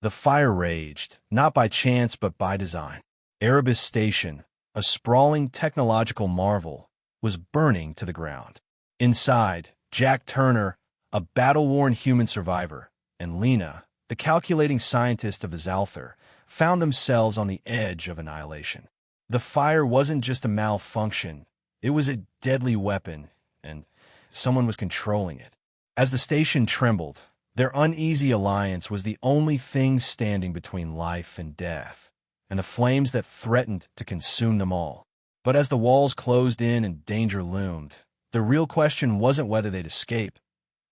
The fire raged, not by chance but by design. Erebus Station, a sprawling technological marvel, was burning to the ground. Inside, Jack Turner, a battle-worn human survivor, and Lena, the calculating scientist of the Zalthar, found themselves on the edge of annihilation. The fire wasn't just a malfunction, it was a deadly weapon, and someone was controlling it. As the station trembled, their uneasy alliance was the only thing standing between life and death, and the flames that threatened to consume them all. But as the walls closed in and danger loomed, the real question wasn't whether they'd escape,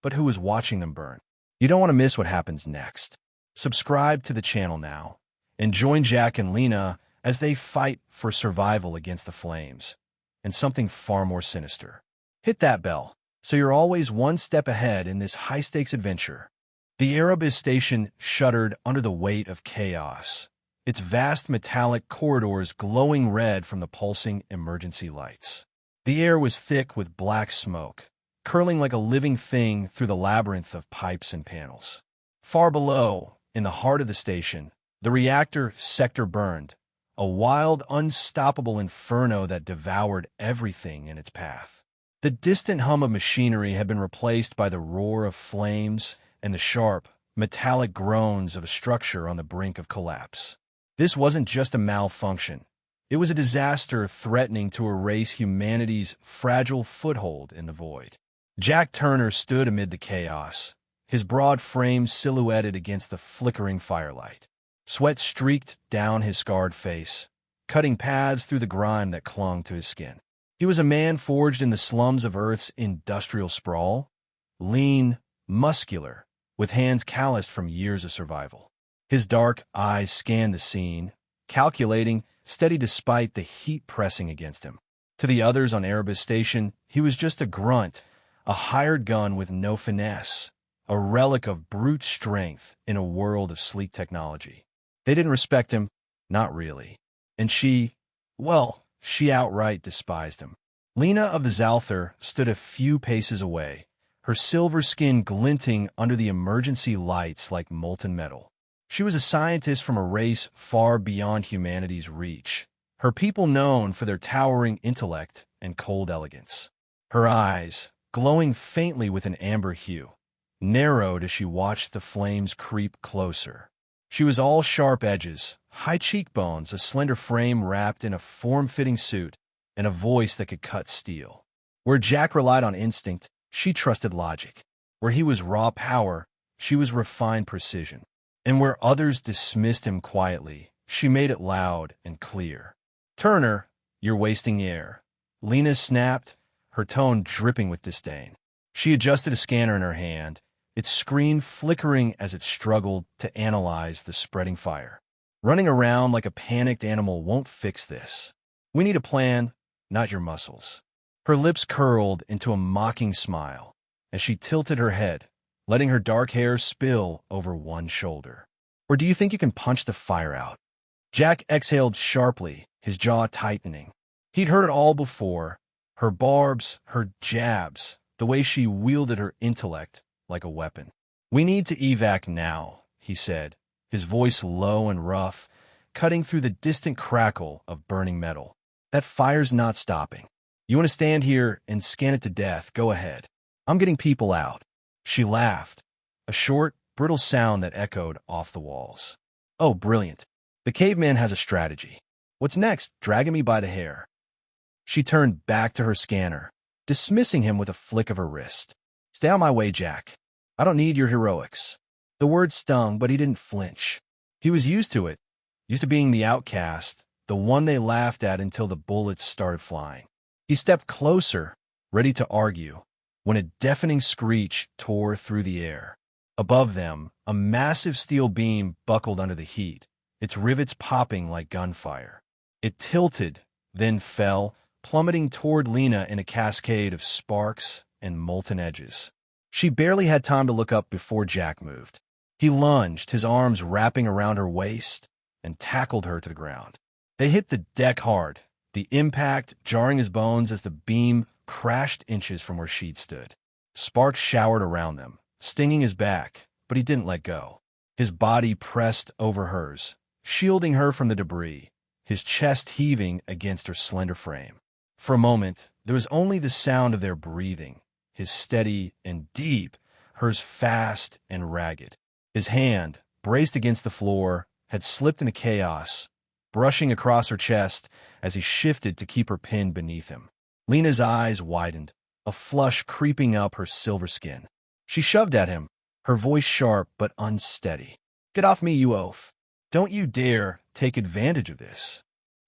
but who was watching them burn. You don't want to miss what happens next. Subscribe to the channel now, and join Jack and Lena as they fight for survival against the flames, and something far more sinister. Hit that bell, so you're always one step ahead in this high-stakes adventure. The Erebus Station shuddered under the weight of chaos, its vast metallic corridors glowing red from the pulsing emergency lights. The air was thick with black smoke, curling like a living thing through the labyrinth of pipes and panels. Far below, in the heart of the station, the reactor sector burned, a wild, unstoppable inferno that devoured everything in its path. The distant hum of machinery had been replaced by the roar of flames and the sharp, metallic groans of a structure on the brink of collapse. This wasn't just a malfunction. It was a disaster threatening to erase humanity's fragile foothold in the void. Jack Turner stood amid the chaos, his broad frame silhouetted against the flickering firelight. Sweat streaked down his scarred face, cutting paths through the grime that clung to his skin. He was a man forged in the slums of Earth's industrial sprawl, lean, muscular, with hands calloused from years of survival. His dark eyes scanned the scene, calculating, steady despite the heat pressing against him. To the others on Erebus Station, he was just a grunt, a hired gun with no finesse, a relic of brute strength in a world of sleek technology. They didn't respect him, not really. And she outright despised him. Lena of the Zalthar stood a few paces away, her silver skin glinting under the emergency lights like molten metal. She was a scientist from a race far beyond humanity's reach, her people known for their towering intellect and cold elegance. Her eyes, glowing faintly with an amber hue, narrowed as she watched the flames creep closer. She was all sharp edges, high cheekbones, a slender frame wrapped in a form-fitting suit, and a voice that could cut steel. Where Jack relied on instinct, she trusted logic. Where he was raw power, she was refined precision. And where others dismissed him quietly, she made it loud and clear. "Turner, you're wasting air." Lena snapped, her tone dripping with disdain. She adjusted a scanner in her hand, its screen flickering as it struggled to analyze the spreading fire. "Running around like a panicked animal won't fix this. We need a plan, not your muscles." Her lips curled into a mocking smile as she tilted her head, letting her dark hair spill over one shoulder. "Or do you think you can punch the fire out?" Jack exhaled sharply, his jaw tightening. He'd heard it all before, her barbs, her jabs, the way she wielded her intellect like a weapon. "We need to evac now," he said, his voice low and rough, cutting through the distant crackle of burning metal. "That fire's not stopping. You want to stand here and scan it to death, go ahead. I'm getting people out." She laughed, a short, brittle sound that echoed off the walls. "Oh, brilliant. The caveman has a strategy. What's next, dragging me by the hair?" She turned back to her scanner, dismissing him with a flick of her wrist. "Stay out my way, Jack. I don't need your heroics." The word stung, but he didn't flinch. He was used to it, used to being the outcast, the one they laughed at until the bullets started flying. He stepped closer, ready to argue, when a deafening screech tore through the air. Above them, a massive steel beam buckled under the heat, its rivets popping like gunfire. It tilted, then fell, plummeting toward Lena in a cascade of sparks and molten edges. She barely had time to look up before Jack moved. He lunged, his arms wrapping around her waist, and tackled her to the ground. They hit the deck hard, the impact jarring his bones as the beam crashed inches from where she'd stood. Sparks showered around them, stinging his back, but he didn't let go. his body pressed over hers, shielding her from the debris, his chest heaving against her slender frame. For a moment, there was only the sound of their breathing, his steady and deep, hers fast and ragged. His hand, braced against the floor, had slipped into chaos, brushing across her chest as he shifted to keep her pinned beneath him. Lena's eyes widened, a flush creeping up her silver skin. She shoved at him, her voice sharp but unsteady. "Get off me, you oaf. Don't you dare take advantage of this."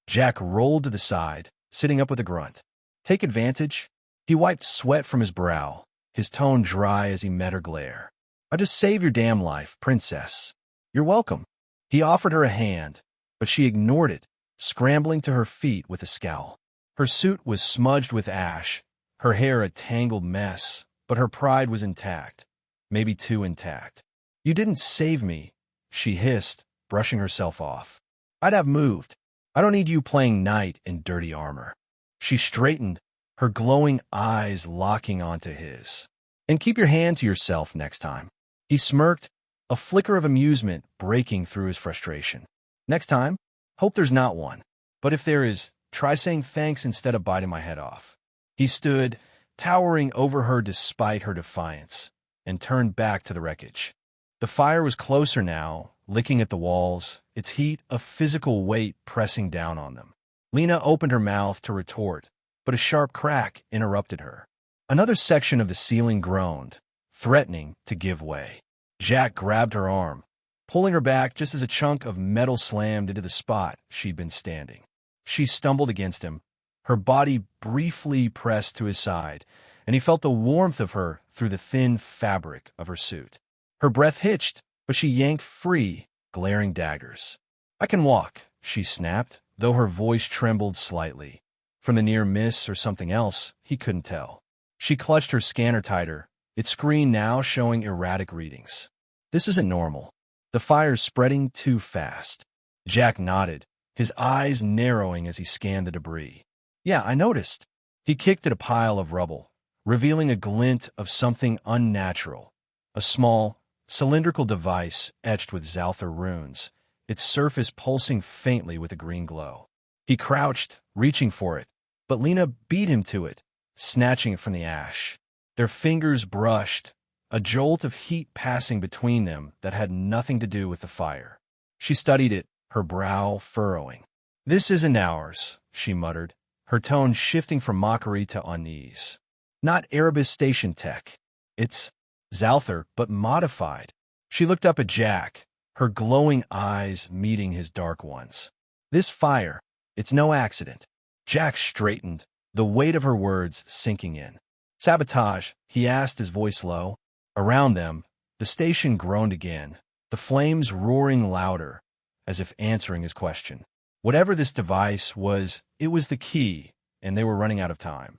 Jack rolled to the side, sitting up with a grunt. "Take advantage?" He wiped sweat from his brow, his tone dry as he met her glare. "I just saved your damn life, princess. You're welcome." He offered her a hand, but she ignored it, scrambling to her feet with a scowl. Her suit was smudged with ash, her hair a tangled mess, but her pride was intact, maybe too intact. "You didn't save me," she hissed, brushing herself off. "I'd have moved. I don't need you playing knight in dirty armor." She straightened, her glowing eyes locking onto his. "And keep your hand to yourself next time." He smirked, a flicker of amusement breaking through his frustration. "Next time, hope there's not one. But if there is, try saying thanks instead of biting my head off." He stood, towering over her despite her defiance, and turned back to the wreckage. The fire was closer now, licking at the walls, its heat a physical weight pressing down on them. Lena opened her mouth to retort, but a sharp crack interrupted her. Another section of the ceiling groaned, threatening to give way. Jack grabbed her arm, pulling her back just as a chunk of metal slammed into the spot she'd been standing. She stumbled against him, her body briefly pressed to his side, and he felt the warmth of her through the thin fabric of her suit. Her breath hitched, but she yanked free, glaring daggers. "I can walk," she snapped, though her voice trembled slightly. From the near miss or something else, he couldn't tell. She clutched her scanner tighter, its screen now showing erratic readings. "This isn't normal. The fire's spreading too fast." Jack nodded, his eyes narrowing as he scanned the debris. "Yeah, I noticed." He kicked at a pile of rubble, revealing a glint of something unnatural. A small, cylindrical device etched with Zalthar runes, its surface pulsing faintly with a green glow. He crouched, reaching for it, but Lena beat him to it, snatching it from the ash. Their fingers brushed, a jolt of heat passing between them that had nothing to do with the fire. She studied it, her brow furrowing. "This isn't ours," she muttered, her tone shifting from mockery to unease. "Not Erebus Station tech. It's Zalthar, but modified." She looked up at Jack, her glowing eyes meeting his dark ones. "This fire, it's no accident." Jack straightened, the weight of her words sinking in. "Sabotage?" he asked, his voice low. Around them, the station groaned again, the flames roaring louder, as if answering his question. Whatever this device was, it was the key, and they were running out of time.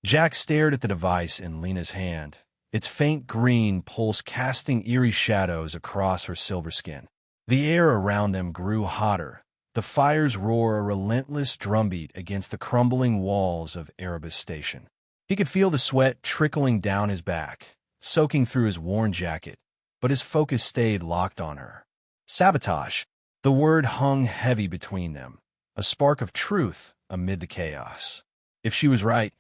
Jack stared at the device in Lena's hand, its faint green pulse casting eerie shadows across her silver skin. The air around them grew hotter, the fire's roar a relentless drumbeat against the crumbling walls of Erebus Station. He could feel the sweat trickling down his back, soaking through his worn jacket, but his focus stayed locked on her. Sabotage. The word hung heavy between them, a spark of truth amid the chaos. If she was right,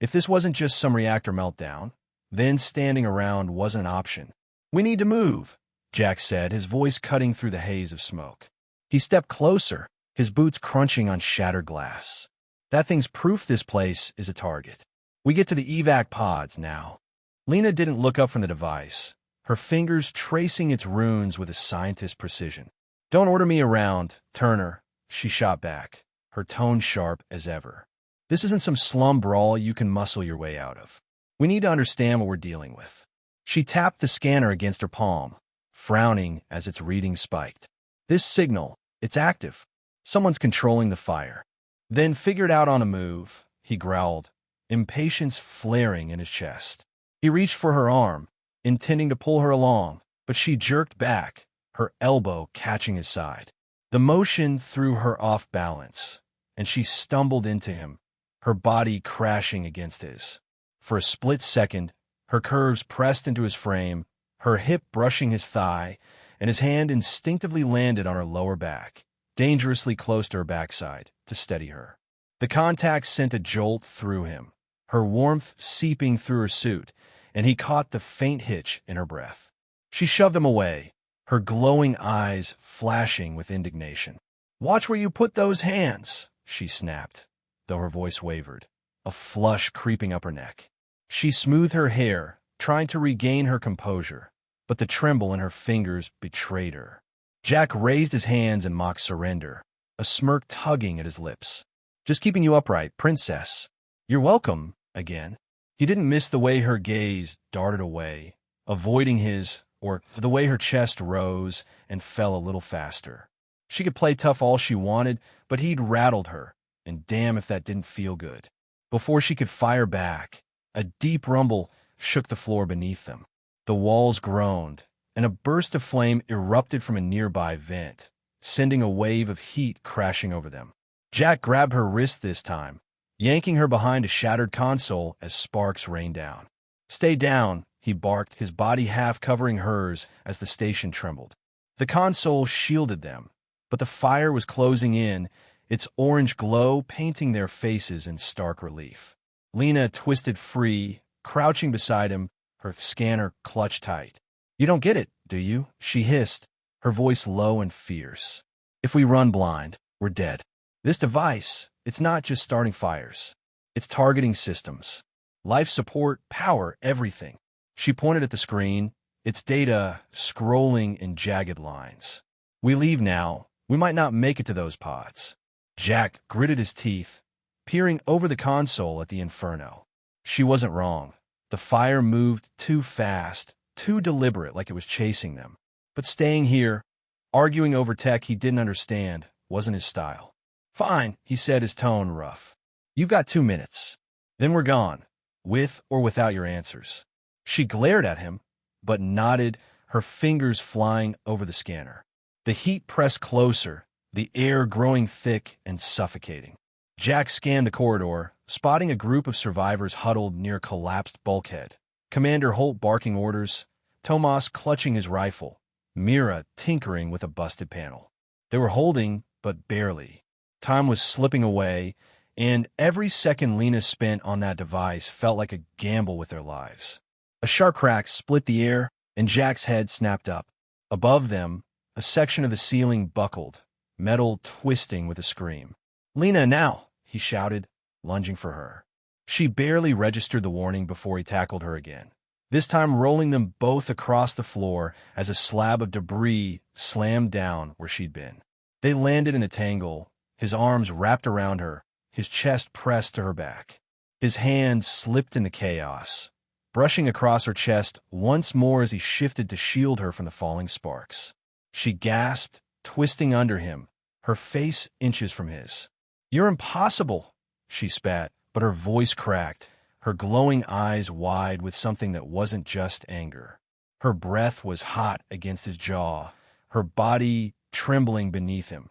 if this wasn't just some reactor meltdown, then standing around wasn't an option. "We need to move," Jack said, his voice cutting through the haze of smoke. He stepped closer, his boots crunching on shattered glass. "That thing's proof this place is a target. We get to the evac pods now." Lena didn't look up from the device, her fingers tracing its runes with a scientist's precision. "Don't order me around, Turner," she shot back, her tone sharp as ever. "This isn't some slum brawl you can muscle your way out of. We need to understand what we're dealing with." She tapped the scanner against her palm, frowning as its reading spiked. "This signal, it's active. Someone's controlling the fire." "Then figure it out on a move," he growled, impatience flaring in his chest. He reached for her arm, intending to pull her along, but she jerked back, her elbow catching his side. The motion threw her off balance, and she stumbled into him, her body crashing against his. For a split second, her curves pressed into his frame, her hip brushing his thigh, and his hand instinctively landed on her lower back, dangerously close to her backside, to steady her. The contact sent a jolt through him, her warmth seeping through her suit, and he caught the faint hitch in her breath. She shoved him away, her glowing eyes flashing with indignation. "Watch where you put those hands," she snapped, though her voice wavered, a flush creeping up her neck. She smoothed her hair, trying to regain her composure, but the tremble in her fingers betrayed her. Jack raised his hands in mock surrender, a smirk tugging at his lips. "Just keeping you upright, princess." "You're welcome," again. He didn't miss the way her gaze darted away, avoiding his, or the way her chest rose and fell a little faster. She could play tough all she wanted, but he'd rattled her, and damn if that didn't feel good. Before she could fire back, a deep rumble shook the floor beneath them. The walls groaned, and a burst of flame erupted from a nearby vent, sending a wave of heat crashing over them. Jack grabbed her wrist this time, yanking her behind a shattered console as sparks rained down. "Stay down," he barked, his body half covering hers as the station trembled. The console shielded them, but the fire was closing in, its orange glow painting their faces in stark relief. Lena twisted free, crouching beside him, her scanner clutched tight. "You don't get it, do you?" she hissed, her voice low and fierce. "If we run blind, we're dead. This device, it's not just starting fires. It's targeting systems. Life support, power, everything." She pointed at the screen, its data scrolling in jagged lines. "We leave now. We might not make it to those pods." Jack gritted his teeth, peering over the console at the Inferno. She wasn't wrong. The fire moved too fast, too deliberate, like it was chasing them. But staying here, arguing over tech he didn't understand, wasn't his style. "Fine," he said, his tone rough. "You've got 2 minutes. Then we're gone, with or without your answers." She glared at him, but nodded, her fingers flying over the scanner. The heat pressed closer, the air growing thick and suffocating. Jack scanned the corridor, spotting a group of survivors huddled near a collapsed bulkhead. Commander Holt barking orders, Tomas clutching his rifle, Mira tinkering with a busted panel. They were holding, but barely. Time was slipping away, and every second Lena spent on that device felt like a gamble with their lives. A sharp crack split the air, and Jack's head snapped up. Above them, a section of the ceiling buckled, metal twisting with a scream. "Lena, now!" he shouted, lunging for her. She barely registered the warning before he tackled her again, this time rolling them both across the floor as a slab of debris slammed down where she'd been. They landed in a tangle, his arms wrapped around her, his chest pressed to her back. His hands slipped in the chaos, brushing across her chest once more as he shifted to shield her from the falling sparks. She gasped, twisting under him, her face inches from his. "You're impossible," she spat, but her voice cracked, her glowing eyes wide with something that wasn't just anger. Her breath was hot against his jaw, her body trembling beneath him.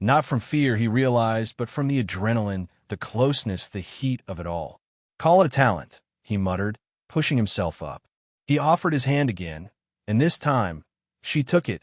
Not from fear, he realized, but from the adrenaline, the closeness, the heat of it all. "Call it a talent," he muttered, pushing himself up. He offered his hand again, and this time, she took it,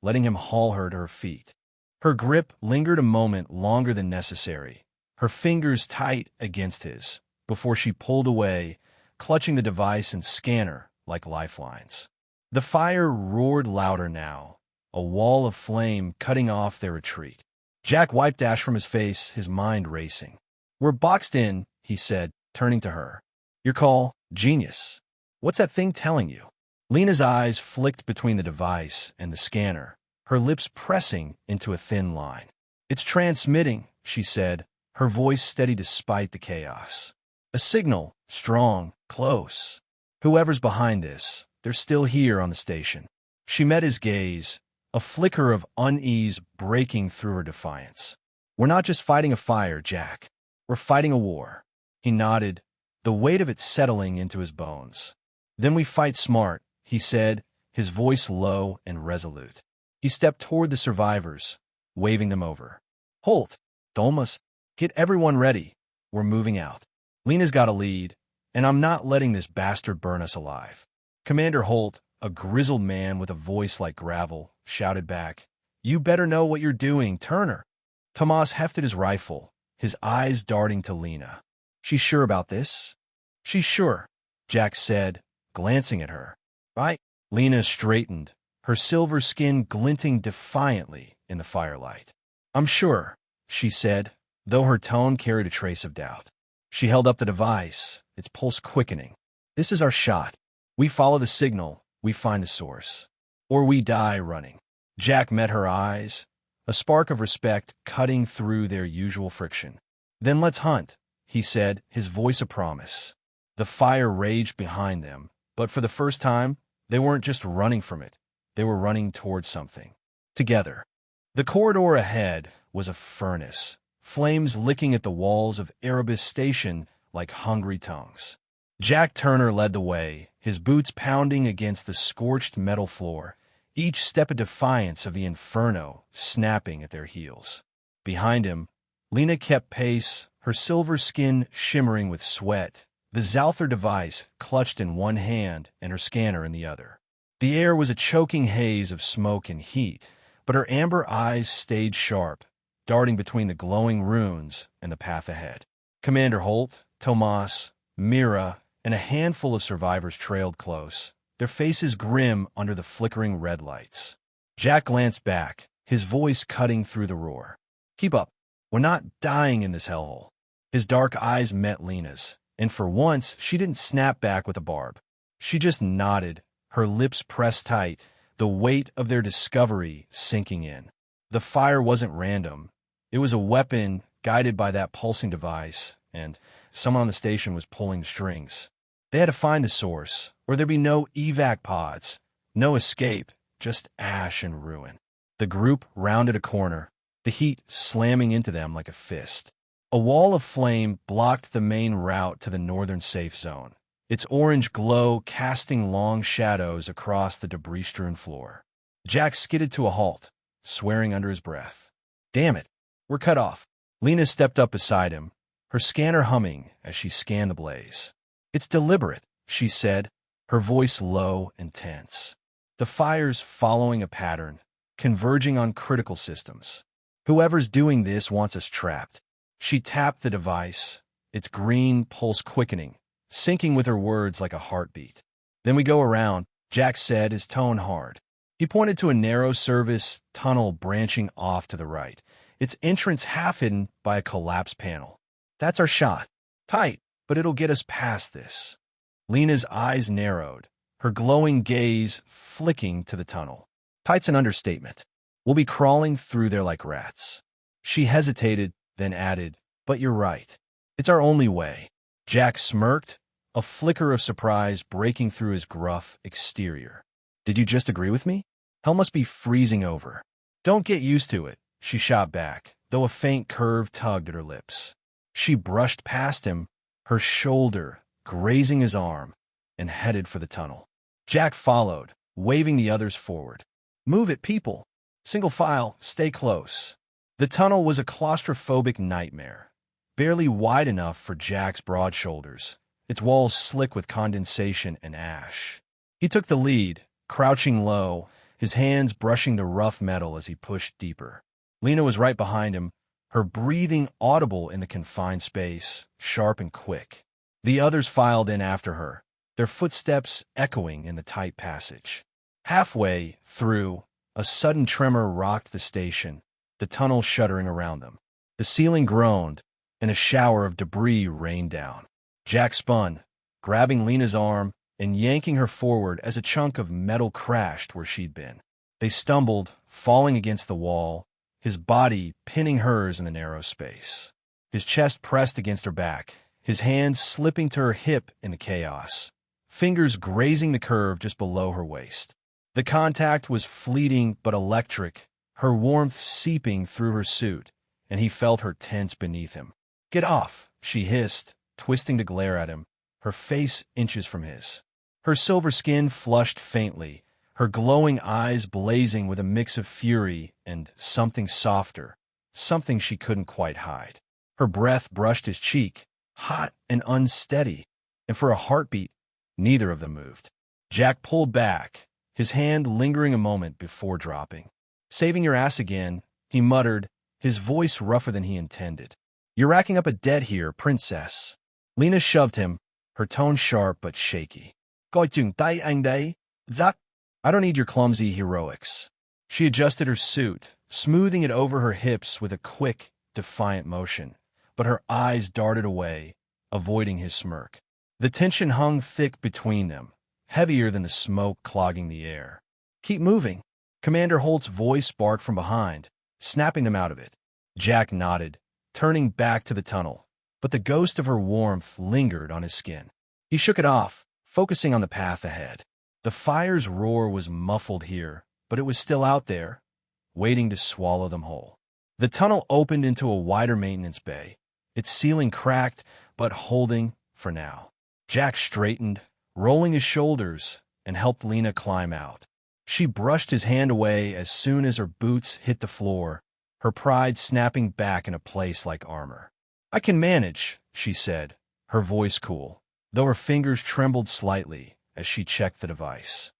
letting him haul her to her feet. Her grip lingered a moment longer than necessary, her fingers tight against his, before she pulled away, clutching the device and scanner like lifelines. The fire roared louder now, a wall of flame cutting off their retreat. Jack wiped ash from his face, his mind racing. "We're boxed in," he said, turning to her. "Your call, genius. What's that thing telling you?" Lena's eyes flicked between the device and the scanner, her lips pressing into a thin line. "It's transmitting," she said, her voice steady despite the chaos. "A signal, strong, close. Whoever's behind this, they're still here on the station." She met his gaze, a flicker of unease breaking through her defiance. "We're not just fighting a fire, Jack. We're fighting a war." He nodded, the weight of it settling into his bones. "Then we fight smart," he said, his voice low and resolute. He stepped toward the survivors, waving them over. "Holt, Thomas, get everyone ready. We're moving out. Lena's got a lead, and I'm not letting this bastard burn us alive." Commander Holt, a grizzled man with a voice like gravel, shouted back, "You better know what you're doing, Turner." Tomas hefted his rifle, his eyes darting to Lena. "She's sure about this?" "She's sure," Jack said, glancing at her. "Right?" Lena straightened, her silver skin glinting defiantly in the firelight. "I'm sure," she said, though her tone carried a trace of doubt. She held up the device, its pulse quickening. "This is our shot. We follow the signal, we find the source. Or we die running." Jack met her eyes, a spark of respect cutting through their usual friction. "Then let's hunt," he said, his voice a promise. The fire raged behind them, but for the first time, they weren't just running from it. They were running towards something. Together. The corridor ahead was a furnace, flames licking at the walls of Erebus Station like hungry tongues. Jack Turner led the way, his boots pounding against the scorched metal floor, each step a defiance of the Inferno snapping at their heels. Behind him, Lena kept pace, her silver skin shimmering with sweat, the Zalthar device clutched in one hand and her scanner in the other. The air was a choking haze of smoke and heat, but her amber eyes stayed sharp, darting between the glowing runes and the path ahead. Commander Holt, Tomas, Mira, and a handful of survivors trailed close, their faces grim under the flickering red lights. Jack glanced back, his voice cutting through the roar. "Keep up. We're not dying in this hellhole." His dark eyes met Lena's, and for once she didn't snap back with a barb. She just nodded, her lips pressed tight, the weight of their discovery sinking in. The fire wasn't random. It was a weapon guided by that pulsing device, and someone on the station was pulling the strings. They had to find the source, or there'd be no evac pods, no escape, just ash and ruin. The group rounded a corner, the heat slamming into them like a fist. A wall of flame blocked the main route to the northern safe zone, its orange glow casting long shadows across the debris-strewn floor. Jack skidded to a halt, swearing under his breath. "Damn it, we're cut off." Lena stepped up beside him, her scanner humming as she scanned the blaze. "It's deliberate," she said, her voice low and tense. "The fire's following a pattern, converging on critical systems. Whoever's doing this wants us trapped." She tapped the device, its green pulse quickening, syncing with her words like a heartbeat. "Then we go around," Jack said, his tone hard. He pointed to a narrow service tunnel branching off to the right, its entrance half hidden by a collapsed panel. "That's our shot. Tight, but it'll get us past this." Lena's eyes narrowed, her glowing gaze flicking to the tunnel. "Tight's an understatement. We'll be crawling through there like rats." She hesitated, then added, "But you're right. It's our only way." Jack smirked, a flicker of surprise breaking through his gruff exterior. "Did you just agree with me? Hell must be freezing over." "Don't get used to it," she shot back, though a faint curve tugged at her lips. She brushed past him, her shoulder grazing his arm, and headed for the tunnel. Jack followed, waving the others forward. "Move it, people. Single file, stay close." The tunnel was a claustrophobic nightmare, barely wide enough for Jack's broad shoulders, its walls slick with condensation and ash. He took the lead, crouching low, his hands brushing the rough metal as he pushed deeper. Lena was right behind him, her breathing audible in the confined space, sharp and quick. The others filed in after her, their footsteps echoing in the tight passage. Halfway through, a sudden tremor rocked the station, the tunnel shuddering around them. The ceiling groaned, and a shower of debris rained down. Jack spun, grabbing Lena's arm and yanking her forward as a chunk of metal crashed where she'd been. They stumbled, falling against the wall, his body pinning hers in the narrow space. His chest pressed against her back, his hands slipping to her hip in the chaos, fingers grazing the curve just below her waist. The contact was fleeting but electric, her warmth seeping through her suit, and he felt her tense beneath him. "Get off," she hissed, twisting to glare at him, her face inches from his. Her silver skin flushed faintly, her glowing eyes blazing with a mix of fury and something softer, something she couldn't quite hide. Her breath brushed his cheek, hot and unsteady, and for a heartbeat, neither of them moved. Jack pulled back, his hand lingering a moment before dropping. "Saving your ass again," he muttered, his voice rougher than he intended. "You're racking up a debt here, princess." Lena shoved him, her tone sharp but shaky. "Coi chừng tay anh đấy, Zack. I don't need your clumsy heroics." She adjusted her suit, smoothing it over her hips with a quick, defiant motion, but her eyes darted away, avoiding his smirk. The tension hung thick between them, heavier than the smoke clogging the air. "Keep moving," Commander Holt's voice barked from behind, snapping them out of it. Jack nodded, turning back to the tunnel, but the ghost of her warmth lingered on his skin. He shook it off, focusing on the path ahead. The fire's roar was muffled here, but it was still out there, waiting to swallow them whole. The tunnel opened into a wider maintenance bay, its ceiling cracked, but holding for now. Jack straightened, rolling his shoulders, and helped Lena climb out. She brushed his hand away as soon as her boots hit the floor, her pride snapping back into place like armor. "I can manage," she said, her voice cool, though her fingers trembled slightly as she checked the device.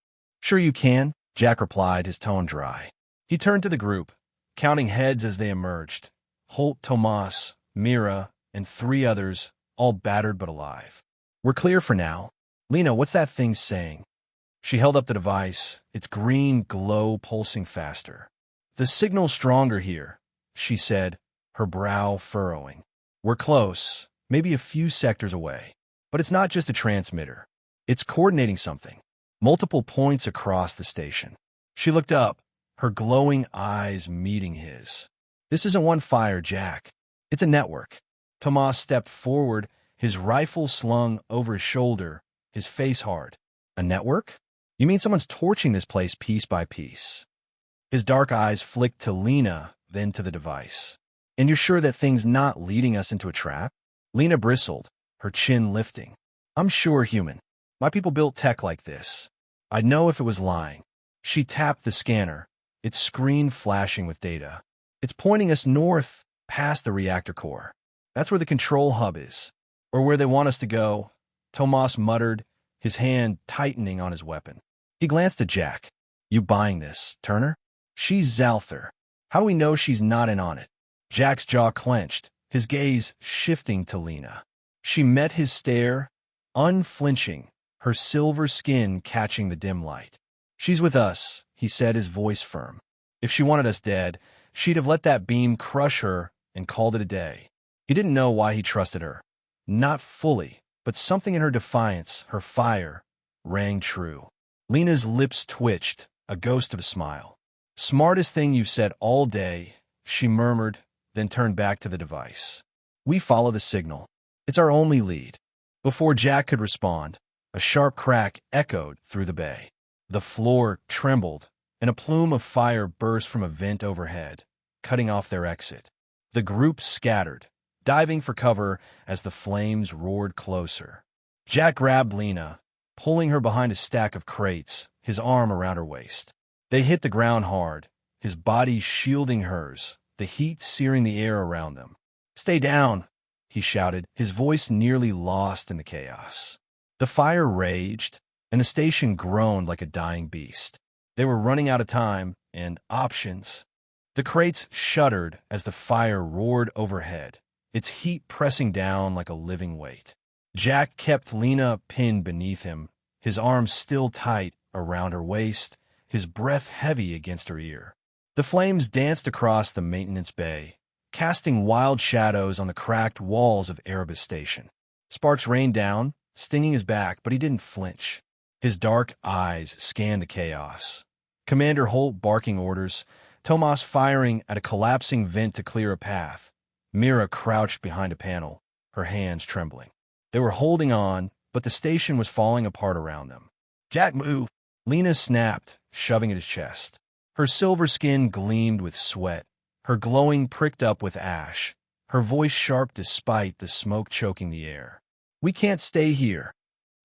"Sure you can," Jack replied, his tone dry. He turned to the group, counting heads as they emerged. Holt, Tomas, Mira, and 3 others, all battered but alive. "We're clear for now." "Lena, what's that thing saying?" She held up the device, its green glow pulsing faster. "The signal's stronger here," she said, her brow furrowing. "We're close, maybe a few sectors away. But it's not just a transmitter. It's coordinating something. Multiple points across the station." She looked up, her glowing eyes meeting his. "This isn't one fire, Jack. It's a network." Tomas stepped forward, his rifle slung over his shoulder, his face hard. "A network? You mean someone's torching this place piece by piece?" His dark eyes flicked to Lena, then to the device. "And you're sure that thing's not leading us into a trap?" Lena bristled, her chin lifting. "I'm sure, human. My people built tech like this. I'd know if it was lying." She tapped the scanner, its screen flashing with data. "It's pointing us north, past the reactor core. That's where the control hub is. Or where they want us to go," Tomas muttered, his hand tightening on his weapon. He glanced at Jack. "You buying this, Turner? She's Zalthar. How do we know she's not in on it?" Jack's jaw clenched, his gaze shifting to Lena. She met his stare, unflinching, her silver skin catching the dim light. "She's with us," he said, his voice firm. "If she wanted us dead, she'd have let that beam crush her and called it a day." He didn't know why he trusted her. Not fully, but something in her defiance, her fire, rang true. Lena's lips twitched, a ghost of a smile. "Smartest thing you've said all day," she murmured, then turned back to the device. "We follow the signal. It's our only lead." Before Jack could respond, a sharp crack echoed through the bay. The floor trembled, and a plume of fire burst from a vent overhead, cutting off their exit. The group scattered, diving for cover as the flames roared closer. Jack grabbed Lena, pulling her behind a stack of crates, his arm around her waist. They hit the ground hard, his body shielding hers, the heat searing the air around them. "Stay down," he shouted, his voice nearly lost in the chaos. The fire raged, and the station groaned like a dying beast. They were running out of time and options. The crates shuddered as the fire roared overhead, its heat pressing down like a living weight. Jack kept Lena pinned beneath him, his arms still tight around her waist, his breath heavy against her ear. The flames danced across the maintenance bay, casting wild shadows on the cracked walls of Erebus Station. Sparks rained down, stinging his back, but he didn't flinch. His dark eyes scanned the chaos. Commander Holt barking orders, Tomas firing at a collapsing vent to clear a path. Mira crouched behind a panel, her hands trembling. They were holding on, but the station was falling apart around them. "Jack, move!" Lena snapped, shoving at his chest. Her silver skin gleamed with sweat, her glowing pricked up with ash, her voice sharp despite the smoke choking the air. "We can't stay here."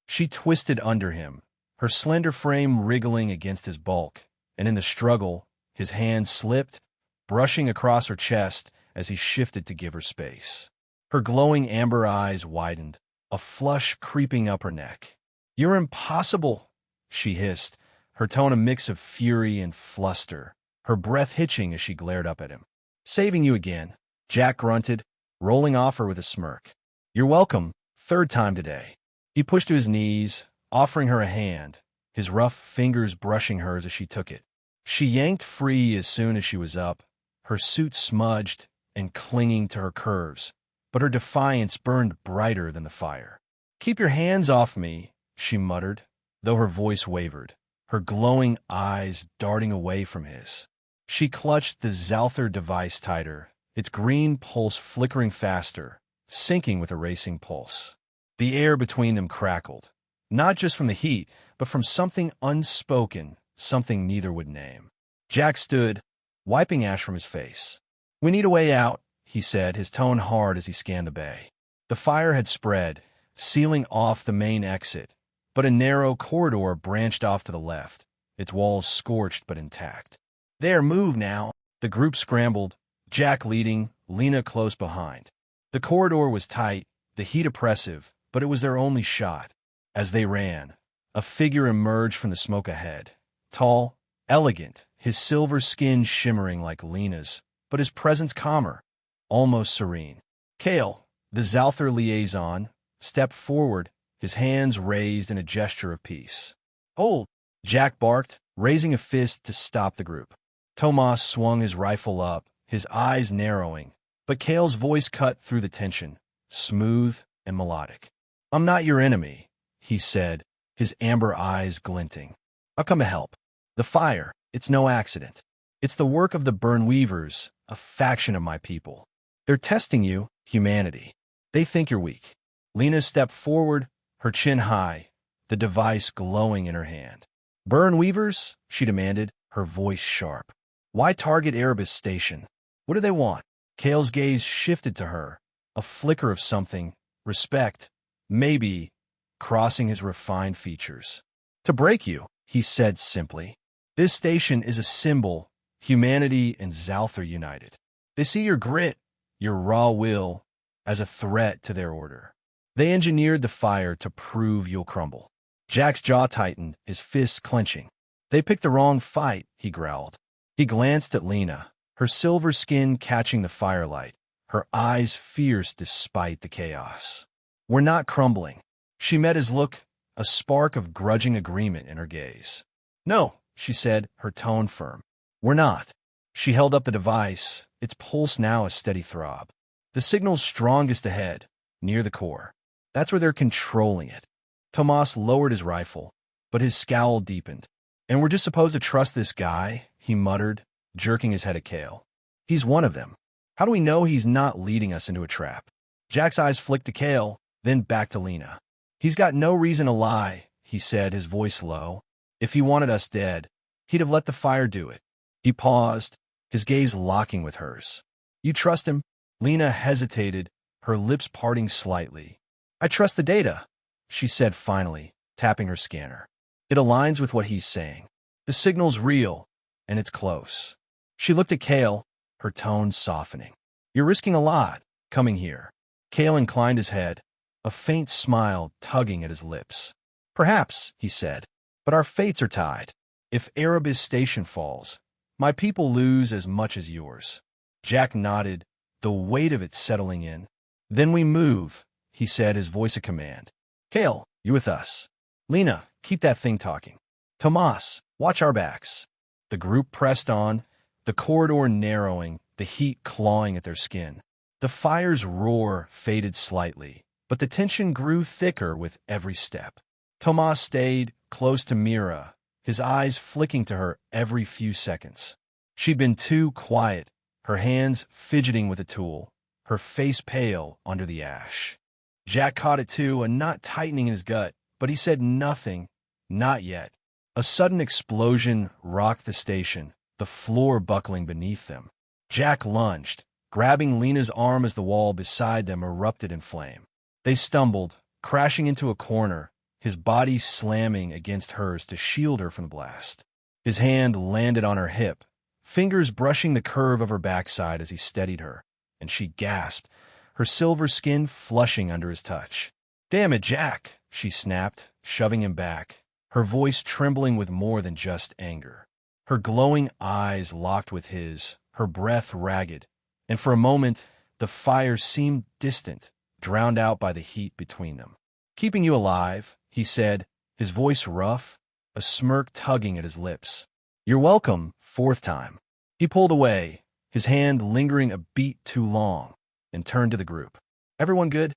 She twisted under him, her slender frame wriggling against his bulk, and in the struggle, his hand slipped, brushing across her chest as he shifted to give her space. Her glowing amber eyes widened, a flush creeping up her neck. "You're impossible," she hissed, her tone a mix of fury and fluster, her breath hitching as she glared up at him. Saving you again, Jack grunted, rolling off her with a smirk. You're welcome, third time today. He pushed to his knees, offering her a hand, his rough fingers brushing hers as she took it. She yanked free as soon as she was up, her suit smudged and clinging to her curves, but her defiance burned brighter than the fire. Keep your hands off me, she muttered, though her voice wavered, her glowing eyes darting away from his. She clutched the Zalthar device tighter, its green pulse flickering faster, syncing with a racing pulse. The air between them crackled, not just from the heat, but from something unspoken, something neither would name. Jack stood, wiping ash from his face. We need a way out, he said, his tone hard as he scanned the bay. The fire had spread, sealing off the main exit, but a narrow corridor branched off to the left, its walls scorched but intact. There, move now. The group scrambled, Jack leading, Lena close behind. The corridor was tight, the heat oppressive, but it was their only shot. As they ran, a figure emerged from the smoke ahead. Tall, elegant, his silver skin shimmering like Lena's, but his presence calmer, almost serene. Kale, the Zalthar liaison, stepped forward, his hands raised in a gesture of peace. Hold, Jack barked, raising a fist to stop the group. Tomas swung his rifle up, his eyes narrowing, but Kale's voice cut through the tension, smooth and melodic. I'm not your enemy, he said, his amber eyes glinting. I've come to help. The fire, it's no accident. It's the work of the Burnweavers, a faction of my people. They're testing you, humanity. They think you're weak. Lena stepped forward, her chin high, the device glowing in her hand. Burnweavers? She demanded, her voice sharp. Why target Erebus Station? What do they want? Kale's gaze shifted to her, a flicker of something, respect, maybe, crossing his refined features. To break you, he said simply. This station is a symbol, humanity and Zalthar united. They see your grit, your raw will, as a threat to their order. They engineered the fire to prove you'll crumble. Jack's jaw tightened, his fists clenching. They picked the wrong fight, he growled. He glanced at Lena, her silver skin catching the firelight, her eyes fierce despite the chaos. We're not crumbling. She met his look, a spark of grudging agreement in her gaze. No, she said, her tone firm. We're not. She held up the device, its pulse now a steady throb. The signal's strongest ahead, near the core. That's where they're controlling it. Tomas lowered his rifle, but his scowl deepened. And we're just supposed to trust this guy, he muttered, jerking his head at Kale. He's one of them. How do we know he's not leading us into a trap? Jack's eyes flicked to Kale, then back to Lena. He's got no reason to lie, he said, his voice low. If he wanted us dead, he'd have let the fire do it. He paused, his gaze locking with hers. You trust him? Lena hesitated, her lips parting slightly. I trust the data, she said finally, tapping her scanner. It aligns with what he's saying. The signal's real, and it's close. She looked at Kale, her tone softening. You're risking a lot, coming here. Kale inclined his head, a faint smile tugging at his lips. Perhaps, he said, but our fates are tied. If Erebus Station falls, my people lose as much as yours. Jack nodded, the weight of it settling in. Then we move, he said, his voice a command. Kale, you with us. Lena, keep that thing talking. Tomas, watch our backs. The group pressed on, the corridor narrowing, the heat clawing at their skin. The fire's roar faded slightly, but the tension grew thicker with every step. Tomas stayed close to Mira, his eyes flicking to her every few seconds. She'd been too quiet, her hands fidgeting with a tool, her face pale under the ash. Jack caught it too, a knot tightening in his gut, but he said nothing, not yet. A sudden explosion rocked the station, the floor buckling beneath them. Jack lunged, grabbing Lena's arm as the wall beside them erupted in flame. They stumbled, crashing into a corner, his body slamming against hers to shield her from the blast. His hand landed on her hip, fingers brushing the curve of her backside as he steadied her, and she gasped, her silver skin flushing under his touch. Damn it, Jack, she snapped, shoving him back. her voice trembling with more than just anger. Her glowing eyes locked with his, her breath ragged, and for a moment the fire seemed distant, drowned out by the heat between them. "Keeping you alive," he said, his voice rough, a smirk tugging at his lips. "You're welcome," fourth time. He pulled away, his hand lingering a beat too long, and turned to the group. "Everyone good?"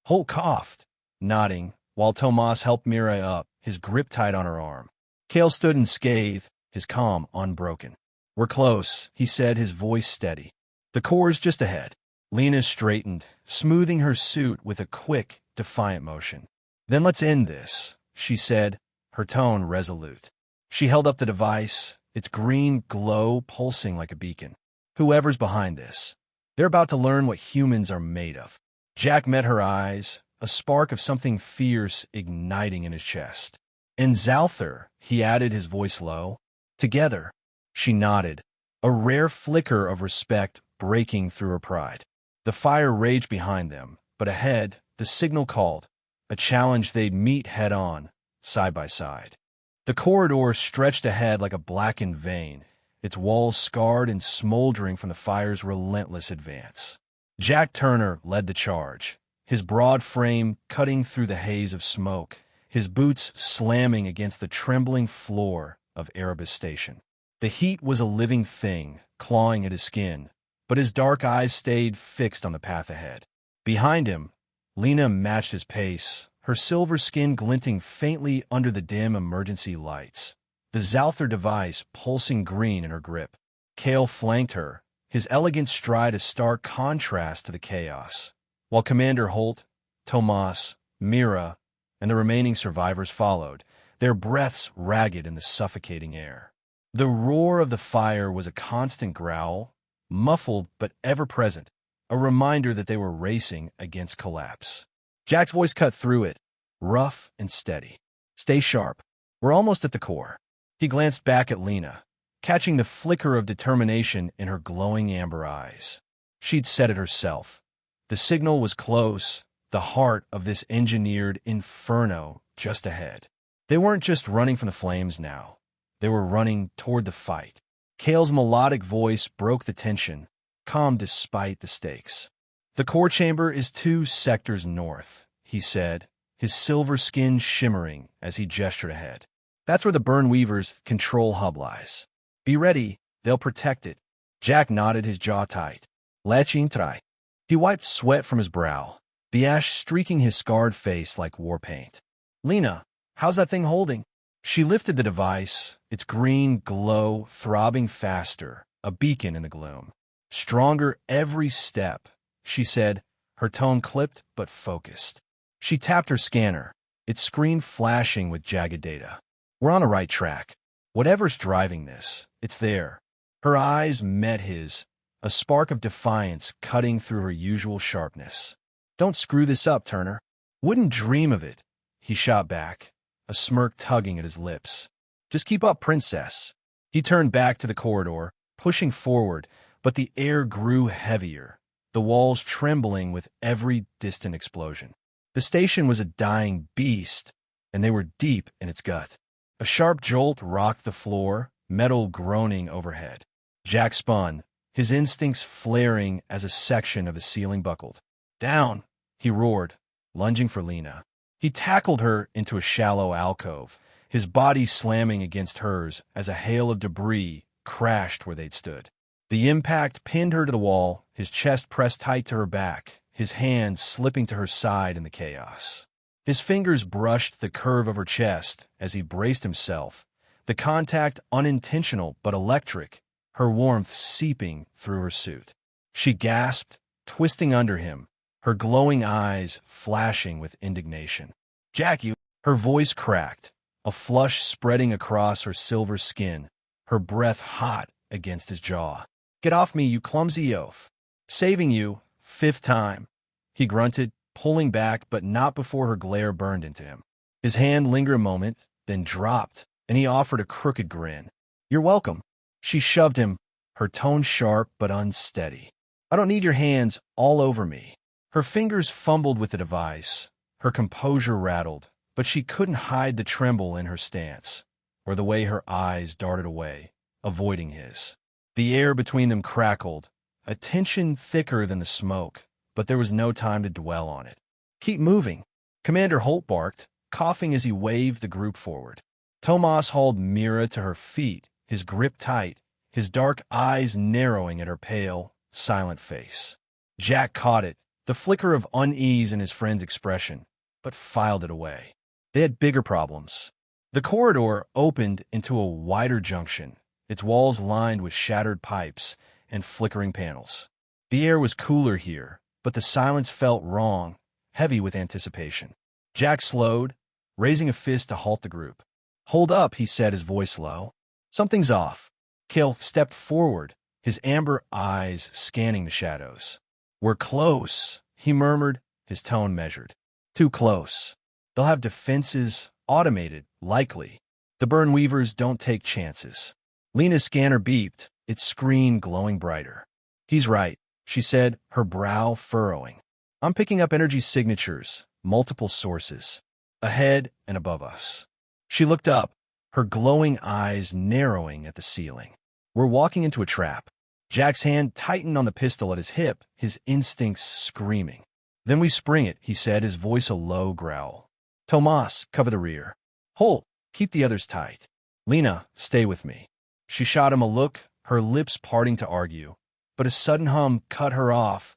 Holt coughed, nodding, while Tomas helped Mira up, his grip tight on her arm. Kale stood in scathe, his calm unbroken. "We're close," he said, his voice steady. "The core's just ahead." Lena straightened, smoothing her suit with a quick, defiant motion. "Then let's end this," she said, her tone resolute. She held up the device, its green glow pulsing like a beacon. "Whoever's behind this, they're about to learn what humans are made of." Jack met her eyes, a spark of something fierce igniting in his chest. "And Zalthar," he added, his voice low. "Together." She nodded, a rare flicker of respect breaking through her pride. The fire raged behind them, but ahead, the signal called, a challenge they'd meet head-on, side by side. The corridor stretched ahead like a blackened vein, its walls scarred and smoldering from the fire's relentless advance. Jack Turner led the charge, his broad frame cutting through the haze of smoke, his boots slamming against the trembling floor of Erebus Station. The heat was a living thing, clawing at his skin, but his dark eyes stayed fixed on the path ahead. Behind him, Lena matched his pace, her silver skin glinting faintly under the dim emergency lights, the Zalthar device pulsing green in her grip. Kale flanked her, his elegant stride a stark contrast to the chaos, while Commander Holt, Tomas, Mira, and the remaining survivors followed, their breaths ragged in the suffocating air. The roar of the fire was a constant growl, muffled but ever-present, a reminder that they were racing against collapse. Jack's voice cut through it, rough and steady. "Stay sharp. We're almost at the core." He glanced back at Lena, catching the flicker of determination in her glowing amber eyes. She'd said it herself. The signal was close, the heart of this engineered inferno just ahead. They weren't just running from the flames now. They were running toward the fight. Kale's melodic voice broke the tension, calm despite the stakes. "The core chamber is 2 sectors north," he said, his silver skin shimmering as he gestured ahead. "That's where the Burnweavers' control hub lies. Be ready, they'll protect it." Jack nodded, his jaw tight. "Let's try." He wiped sweat from his brow, the ash streaking his scarred face like war paint. "Lena, how's that thing holding?" She lifted the device, its green glow throbbing faster, a beacon in the gloom. "Stronger every step," she said, her tone clipped but focused. She tapped her scanner, its screen flashing with jagged data. "We're on the right track. Whatever's driving this, it's there." Her eyes met his, a spark of defiance cutting through her usual sharpness. "Don't screw this up, Turner." "Wouldn't dream of it," he shot back, a smirk tugging at his lips. "Just keep up, princess." He turned back to the corridor, pushing forward, but the air grew heavier, the walls trembling with every distant explosion. The station was a dying beast, and they were deep in its gut. A sharp jolt rocked the floor, metal groaning overhead. Jack spun, his instincts flaring as a section of the ceiling buckled. "Down!" he roared, lunging for Lena. He tackled her into a shallow alcove, his body slamming against hers as a hail of debris crashed where they'd stood. The impact pinned her to the wall, his chest pressed tight to her back, his hands slipping to her side in the chaos. His fingers brushed the curve of her chest as he braced himself, the contact unintentional but electric, her warmth seeping through her suit. She gasped, twisting under him, her glowing eyes flashing with indignation. "Jack, you—" Her voice cracked, a flush spreading across her silver skin, her breath hot against his jaw. "Get off me, you clumsy oaf." "Saving you, 5th time," he grunted, pulling back, but not before her glare burned into him. His hand lingered a moment, then dropped, and he offered a crooked grin. "You're welcome." She shoved him, her tone sharp but unsteady. "I don't need your hands all over me." Her fingers fumbled with the device, her composure rattled, but she couldn't hide the tremble in her stance, or the way her eyes darted away, avoiding his. The air between them crackled, a tension thicker than the smoke, but there was no time to dwell on it. "Keep moving," Commander Holt barked, coughing as he waved the group forward. Tomas hauled Mira to her feet, his grip tight, his dark eyes narrowing at her pale, silent face. Jack caught it, the flicker of unease in his friend's expression, but filed it away. They had bigger problems. The corridor opened into a wider junction, its walls lined with shattered pipes and flickering panels. The air was cooler here, but the silence felt wrong, heavy with anticipation. Jack slowed, raising a fist to halt the group. "Hold up," he said, his voice low. "Something's off." Kale stepped forward, his amber eyes scanning the shadows. "We're close," he murmured, his tone measured. "Too close. They'll have defenses, automated, likely. The Burnweavers don't take chances." Lena's scanner beeped, its screen glowing brighter. "He's right," she said, her brow furrowing. "I'm picking up energy signatures, multiple sources, ahead and above us." She looked up, her glowing eyes narrowing at the ceiling. "We're walking into a trap." Jack's hand tightened on the pistol at his hip, his instincts screaming. "Then we spring it," he said, his voice a low growl. "Tomas, cover the rear. Holt, keep the others tight. Lena, stay with me." She shot him a look, her lips parting to argue, but a sudden hum cut her off,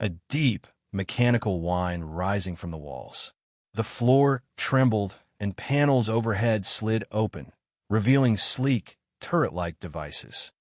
a deep, mechanical whine rising from the walls. The floor trembled, and panels overhead slid open, revealing sleek, turret-like devices.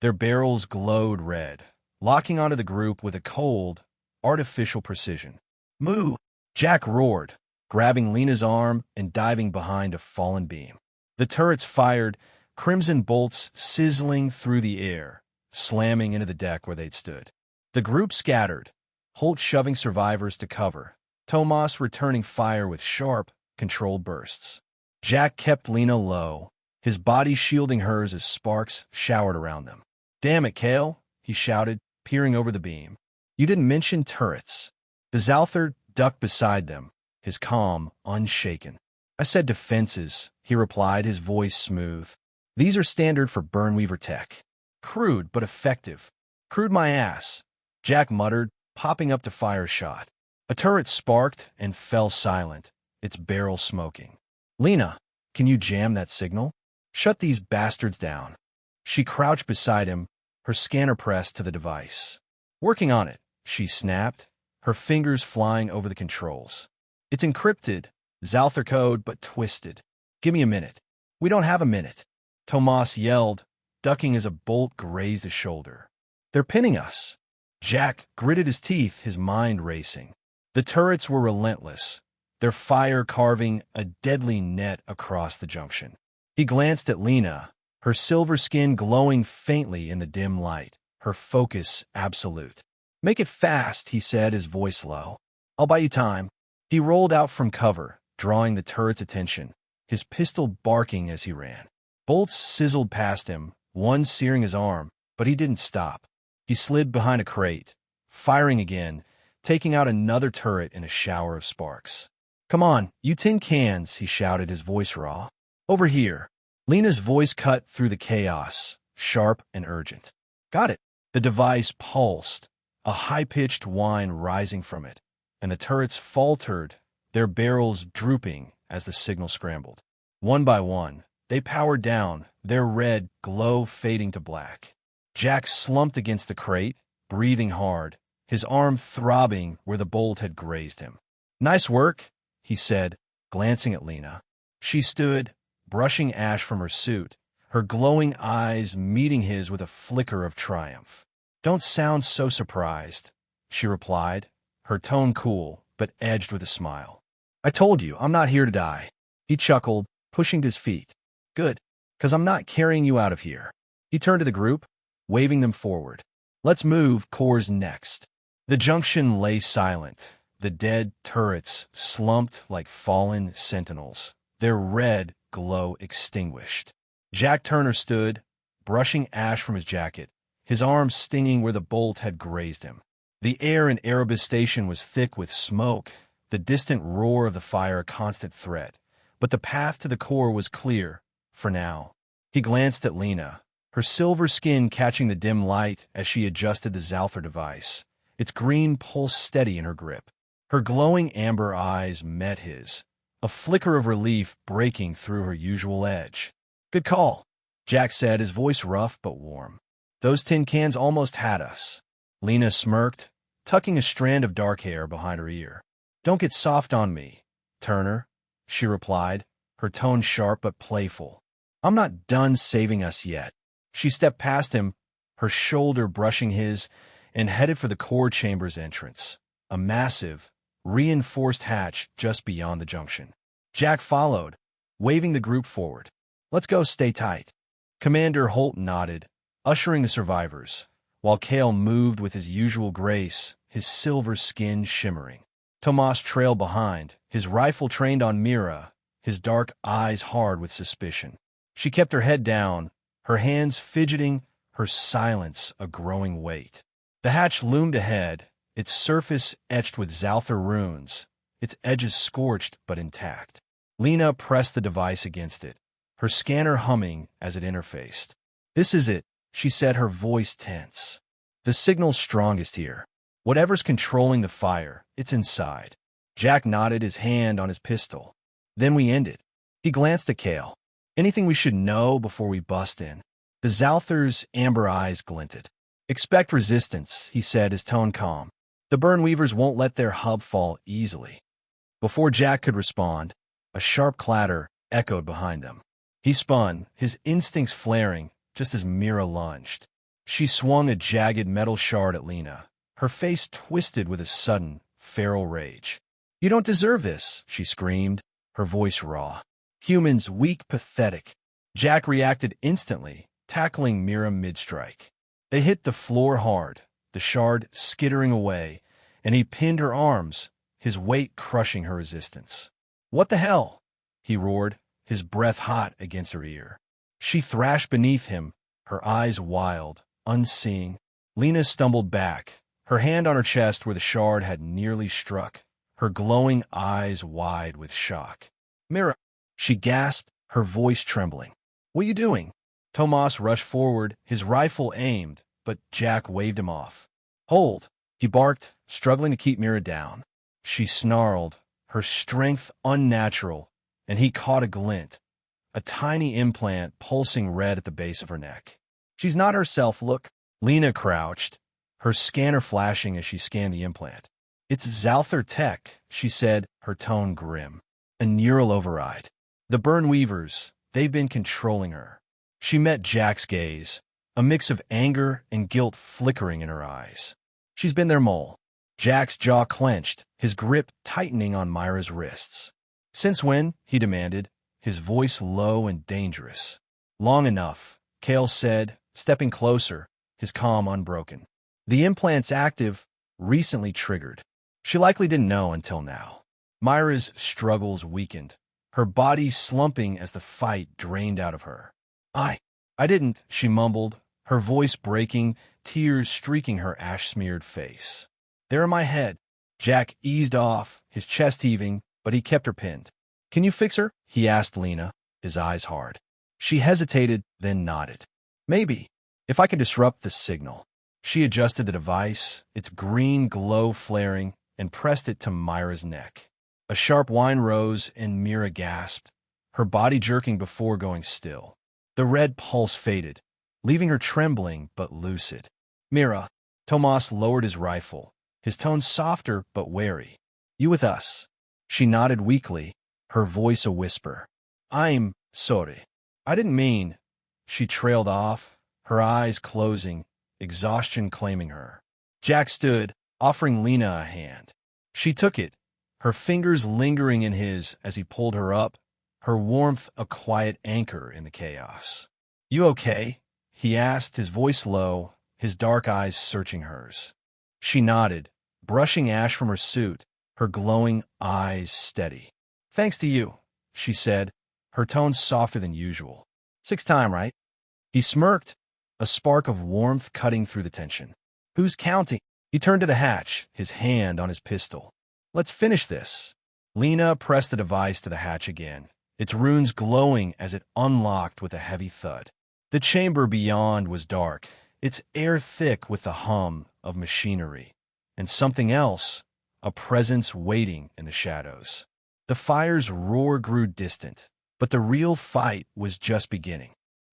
Their barrels glowed red, locking onto the group with a cold, artificial precision. "Move!" Jack roared, grabbing Lena's arm and diving behind a fallen beam. The turrets fired, crimson bolts sizzling through the air, slamming into the deck where they'd stood. The group scattered, Holt shoving survivors to cover, Tomas returning fire with sharp, controlled bursts. Jack kept Lena low, his body shielding hers as sparks showered around them. "Damn it, Kale," he shouted, peering over the beam. "You didn't mention turrets." The Zalthar ducked beside them, his calm unshaken. "I said defenses," he replied, his voice smooth. "These are standard for Burnweaver tech. Crude, but effective." "Crude my ass," Jack muttered, popping up to fire a shot. A turret sparked and fell silent, its barrel smoking. "Lena, can you jam that signal? Shut these bastards down." She crouched beside him, her scanner pressed to the device. "Working on it," she snapped, her fingers flying over the controls. "It's encrypted, Zalthar code, but twisted. Give me a minute." "We don't have a minute," Tomas yelled, ducking as a bolt grazed his shoulder. "They're pinning us." Jack gritted his teeth, his mind racing. The turrets were relentless, their fire carving a deadly net across the junction. He glanced at Lena, her silver skin glowing faintly in the dim light, her focus absolute. "Make it fast," he said, his voice low. "I'll buy you time." He rolled out from cover, drawing the turret's attention, his pistol barking as he ran. Bolts sizzled past him, one searing his arm, but he didn't stop. He slid behind a crate, firing again, taking out another turret in a shower of sparks. "Come on, you tin cans," he shouted, his voice raw. "Over here." Lena's voice cut through the chaos, sharp and urgent. "Got it." The device pulsed, a high-pitched whine rising from it, and the turrets faltered, their barrels drooping as the signal scrambled. One by one, they powered down, their red glow fading to black. Jack slumped against the crate, breathing hard, his arm throbbing where the bolt had grazed him. "Nice work," he said, glancing at Lena. She stood, brushing ash from her suit, her glowing eyes meeting his with a flicker of triumph. "Don't sound so surprised," she replied, her tone cool, but edged with a smile. "I told you, I'm not here to die." He chuckled, pushing to his feet. "Good, 'cause I'm not carrying you out of here." He turned to the group, waving them forward. "Let's move, cores next." The junction lay silent, the dead turrets slumped like fallen sentinels, their red glow extinguished. Jack Turner stood, brushing ash from his jacket, his arm stinging where the bolt had grazed him. The air in Erebus Station was thick with smoke, the distant roar of the fire a constant threat, but the path to the core was clear, for now. He glanced at Lena, her silver skin catching the dim light as she adjusted the Zalthar device, its green pulse steady in her grip. Her glowing amber eyes met his, a flicker of relief breaking through her usual edge. "Good call," Jack said, his voice rough but warm. "Those tin cans almost had us." Lena smirked, tucking a strand of dark hair behind her ear. "Don't get soft on me, Turner," she replied, her tone sharp but playful. "I'm not done saving us yet." She stepped past him, her shoulder brushing his, and headed for the core chamber's entrance, a massive, reinforced hatch just beyond the junction. Jack followed, waving the group forward. "Let's go, stay tight." Commander Holt nodded, ushering the survivors, while Cale moved with his usual grace, his silver skin shimmering. Tomas trailed behind, his rifle trained on Mira, his dark eyes hard with suspicion. She kept her head down, her hands fidgeting, her silence a growing weight. The hatch loomed ahead, its surface etched with Zalthar runes, its edges scorched but intact. Lena pressed the device against it, her scanner humming as it interfaced. "This is it," she said, her voice tense. "The signal's strongest here. Whatever's controlling the fire, it's inside." Jack nodded, his hand on his pistol. "Then we end it." He glanced at Cale. "Anything we should know before we bust in?" The Zalthar's amber eyes glinted. "Expect resistance," he said, his tone calm. "The Burnweavers won't let their hub fall easily." Before Jack could respond, a sharp clatter echoed behind them. He spun, his instincts flaring, just as Mira lunged. She swung a jagged metal shard at Lena, her face twisted with a sudden, feral rage. "You don't deserve this," she screamed, her voice raw. "Humans, weak, pathetic." Jack reacted instantly, tackling Mira mid-strike. They hit the floor hard, the shard skittering away, and he pinned her arms, his weight crushing her resistance. "What the hell?" he roared, his breath hot against her ear. She thrashed beneath him, her eyes wild, unseeing. Lena stumbled back, her hand on her chest where the shard had nearly struck, her glowing eyes wide with shock. "Mira," she gasped, her voice trembling. "What are you doing?" Tomas rushed forward, his rifle aimed, but Jack waved him off. "Hold," he barked, struggling to keep Mira down. She snarled, her strength unnatural, and he caught a glint, a tiny implant pulsing red at the base of her neck. "She's not herself, look." Lena crouched, her scanner flashing as she scanned the implant. "It's Zalthar tech," she said, her tone grim. "A neural override. The Burnweavers, they've been controlling her." She met Jack's gaze, a mix of anger and guilt flickering in her eyes. "She's been their mole." Jack's jaw clenched, his grip tightening on Myra's wrists. "Since when?" he demanded, his voice low and dangerous. "Long enough," Cale said, stepping closer, his calm unbroken. "The implant's active, recently triggered." She likely didn't know until now. Myra's struggles weakened, her body slumping as the fight drained out of her. I didn't," she mumbled, her voice breaking, tears streaking her ash-smeared face. "They're in my head." Jack eased off, his chest heaving, but he kept her pinned. "Can you fix her?" he asked Lena, his eyes hard. She hesitated, then nodded. "Maybe, if I can disrupt the signal." She adjusted the device, its green glow flaring, and pressed it to Myra's neck. A sharp whine rose, and Mira gasped, her body jerking before going still. The red pulse faded, leaving her trembling but lucid. "Mira." Tomas lowered his rifle, his tone softer but wary. "You with us?" She nodded weakly, her voice a whisper. "I'm sorry. I didn't mean." She trailed off, her eyes closing, exhaustion claiming her. Jack stood, offering Lena a hand. She took it, her fingers lingering in his as he pulled her up, her warmth a quiet anchor in the chaos. "You okay?" he asked, his voice low, his dark eyes searching hers. She nodded, brushing ash from her suit, her glowing eyes steady. "Thanks to you," she said, her tone softer than usual. "Sixth time, right?" He smirked, a spark of warmth cutting through the tension. "Who's counting?" He turned to the hatch, his hand on his pistol. Let's finish this. Lena pressed the device to the hatch again, its runes glowing as it unlocked with a heavy thud. The chamber beyond was dark, its air thick with the hum of machinery. And something else, a presence waiting in the shadows. The fire's roar grew distant, but the real fight was just beginning.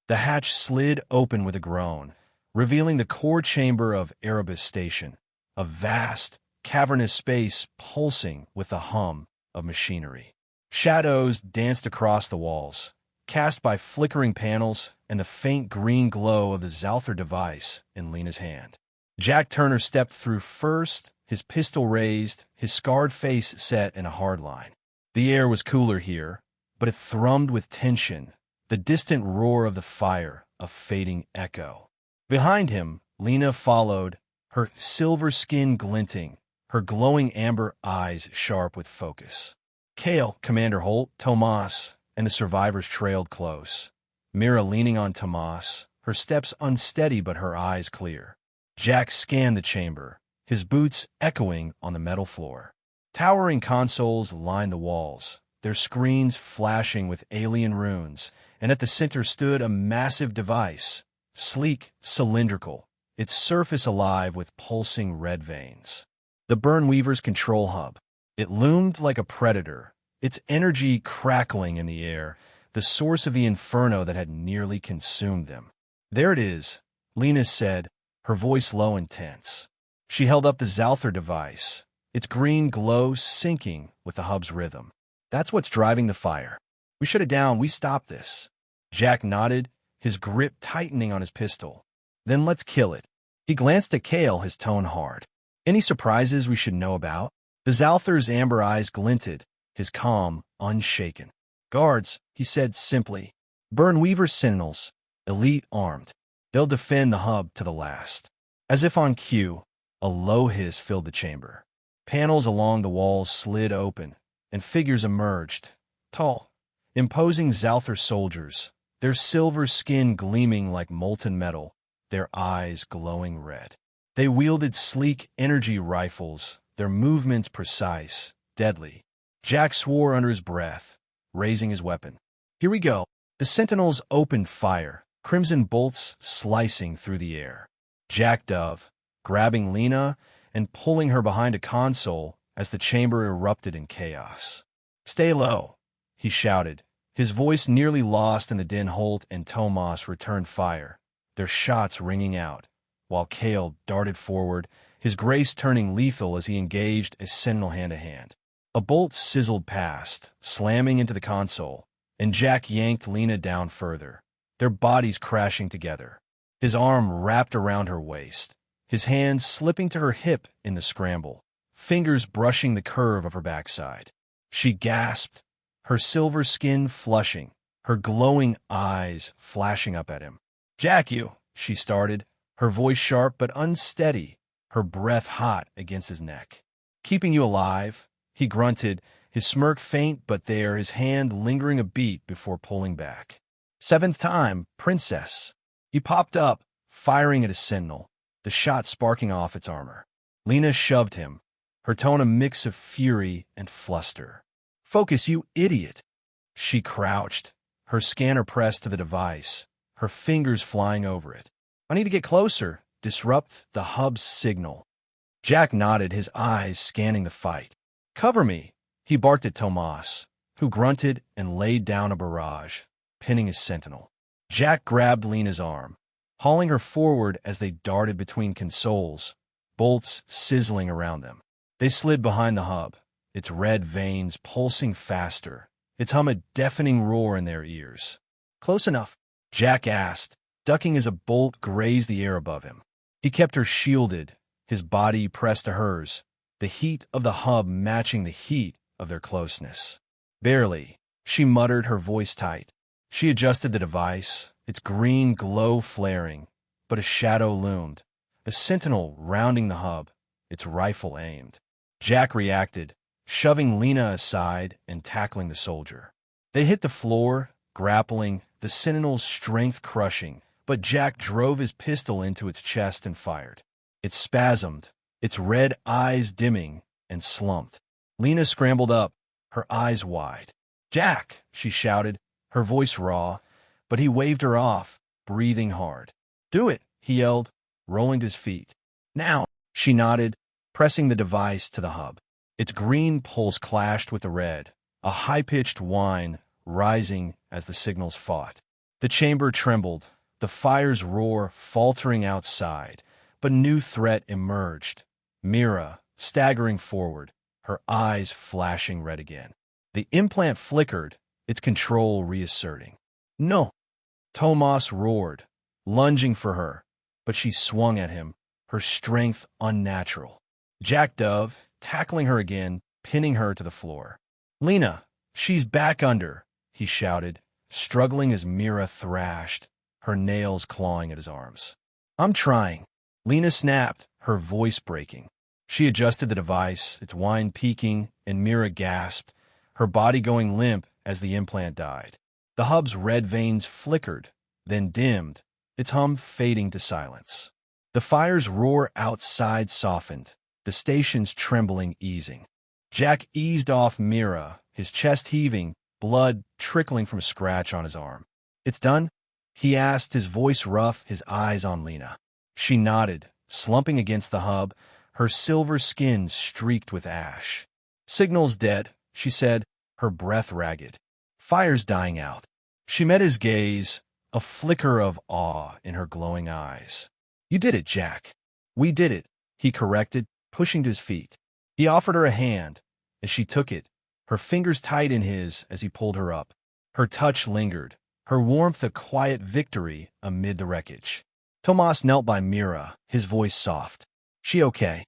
The hatch slid open with a groan, revealing the core chamber of Erebus Station, a vast, cavernous space pulsing with the hum of machinery. Shadows danced across the walls, cast by flickering panels and the faint green glow of the Zalthar device in Lena's hand. Jack Turner stepped through first, his pistol raised, his scarred face set in a hard line. The air was cooler here, but it thrummed with tension, the distant roar of the fire, a fading echo. Behind him, Lena followed, her silver skin glinting, her glowing amber eyes sharp with focus. Kale, Commander Holt, Tomas, and the survivors trailed close. Mira leaning on Tomas, her steps unsteady but her eyes clear. Jack scanned the chamber, his boots echoing on the metal floor. Towering consoles lined the walls, their screens flashing with alien runes, and at the center stood a massive device, sleek, cylindrical, its surface alive with pulsing red veins. The Burnweavers' control hub. It loomed like a predator, its energy crackling in the air, the source of the Inferno that had nearly consumed them. There it is, Lena said, her voice low and tense. She held up the Zalthar device, its green glow syncing with the hub's rhythm. That's what's driving the fire. We shut it down, we stopped this. Jack nodded, his grip tightening on his pistol. Then let's kill it. He glanced at Kale, his tone hard. Any surprises we should know about? The Zalthar's amber eyes glinted, his calm unshaken. Guards, he said simply. Burnweavers sentinels, elite armed. They'll defend the hub to the last. As if on cue, a low hiss filled the chamber. Panels along the walls slid open, and figures emerged. Tall, imposing Zalthar soldiers, their silver skin gleaming like molten metal, their eyes glowing red. They wielded sleek energy rifles, their movements precise, deadly. Jack swore under his breath, raising his weapon. Here we go. The sentinels opened fire, crimson bolts slicing through the air. Jack dove, grabbing Lena and pulling her behind a console as the chamber erupted in chaos. Stay low, he shouted, his voice nearly lost in the din. Holt and Tomas returned fire, their shots ringing out, while Kale darted forward, his grace turning lethal as he engaged a sentinel hand-to-hand. A bolt sizzled past, slamming into the console, and Jack yanked Lena down further, their bodies crashing together. His arm wrapped around her waist, his hand slipping to her hip in the scramble, fingers brushing the curve of her backside. She gasped, her silver skin flushing, her glowing eyes flashing up at him. Jack, you, she started, her voice sharp but unsteady, her breath hot against his neck. Keeping you alive, he grunted, his smirk faint but there, his hand lingering a beat before pulling back. Seventh time, princess. He popped up, firing at a sentinel, the shot sparking off its armor. Lena shoved him, her tone a mix of fury and fluster. Focus, you idiot. She crouched, her scanner pressed to the device, her fingers flying over it. I need to get closer, disrupt the hub's signal. Jack nodded, his eyes scanning the fight. Cover me, he barked at Tomas, who grunted and laid down a barrage, pinning his sentinel. Jack grabbed Lena's arm, hauling her forward as they darted between consoles, bolts sizzling around them. They slid behind the hub, its red veins pulsing faster, its hum a deafening roar in their ears. Close enough, Jack asked, ducking as a bolt grazed the air above him. He kept her shielded, his body pressed to hers, the heat of the hub matching the heat of their closeness. Barely, she muttered, her voice tight. She adjusted the device, its green glow flaring, but a shadow loomed, a sentinel rounding the hub, its rifle aimed. Jack reacted, shoving Lena aside and tackling the soldier. They hit the floor, grappling, the sentinel's strength crushing, but Jack drove his pistol into its chest and fired. It spasmed, its red eyes dimming, and slumped. Lena scrambled up, her eyes wide. "Jack!" she shouted, her voice raw, but he waved her off, breathing hard. "Do it!" he yelled, rolling to his feet. "Now!" She nodded, pressing the device to the hub. Its green pulse clashed with the red, a high-pitched whine rising as the signals fought. The chamber trembled, the fire's roar faltering outside, but a new threat emerged. Mira, staggering forward, her eyes flashing red again. The implant flickered, its control reasserting. "No!" Tomas roared, lunging for her, but she swung at him, her strength unnatural. Jack dove, tackling her again, pinning her to the floor. "Lena, she's back under," he shouted, struggling as Mira thrashed, her nails clawing at his arms. "I'm trying." Lena snapped, her voice breaking. She adjusted the device, its whine peaking, and Mira gasped, her body going limp as the implant died. The hub's red veins flickered, then dimmed, its hum fading to silence. The fire's roar outside softened, the station's trembling easing. Jack eased off Mira, his chest heaving, blood trickling from a scratch on his arm. "It's done?" he asked, his voice rough, his eyes on Lena. She nodded, slumping against the hub, her silver skin streaked with ash. "Signal's dead," she said, her breath ragged. "Fire's dying out." She met his gaze, a flicker of awe in her glowing eyes. "You did it, Jack." "We did it," he corrected, pushing to his feet. He offered her a hand. As she took it, her fingers tight in his as he pulled her up. Her touch lingered, her warmth a quiet victory amid the wreckage. Tomas knelt by Mira, his voice soft. "She okay?"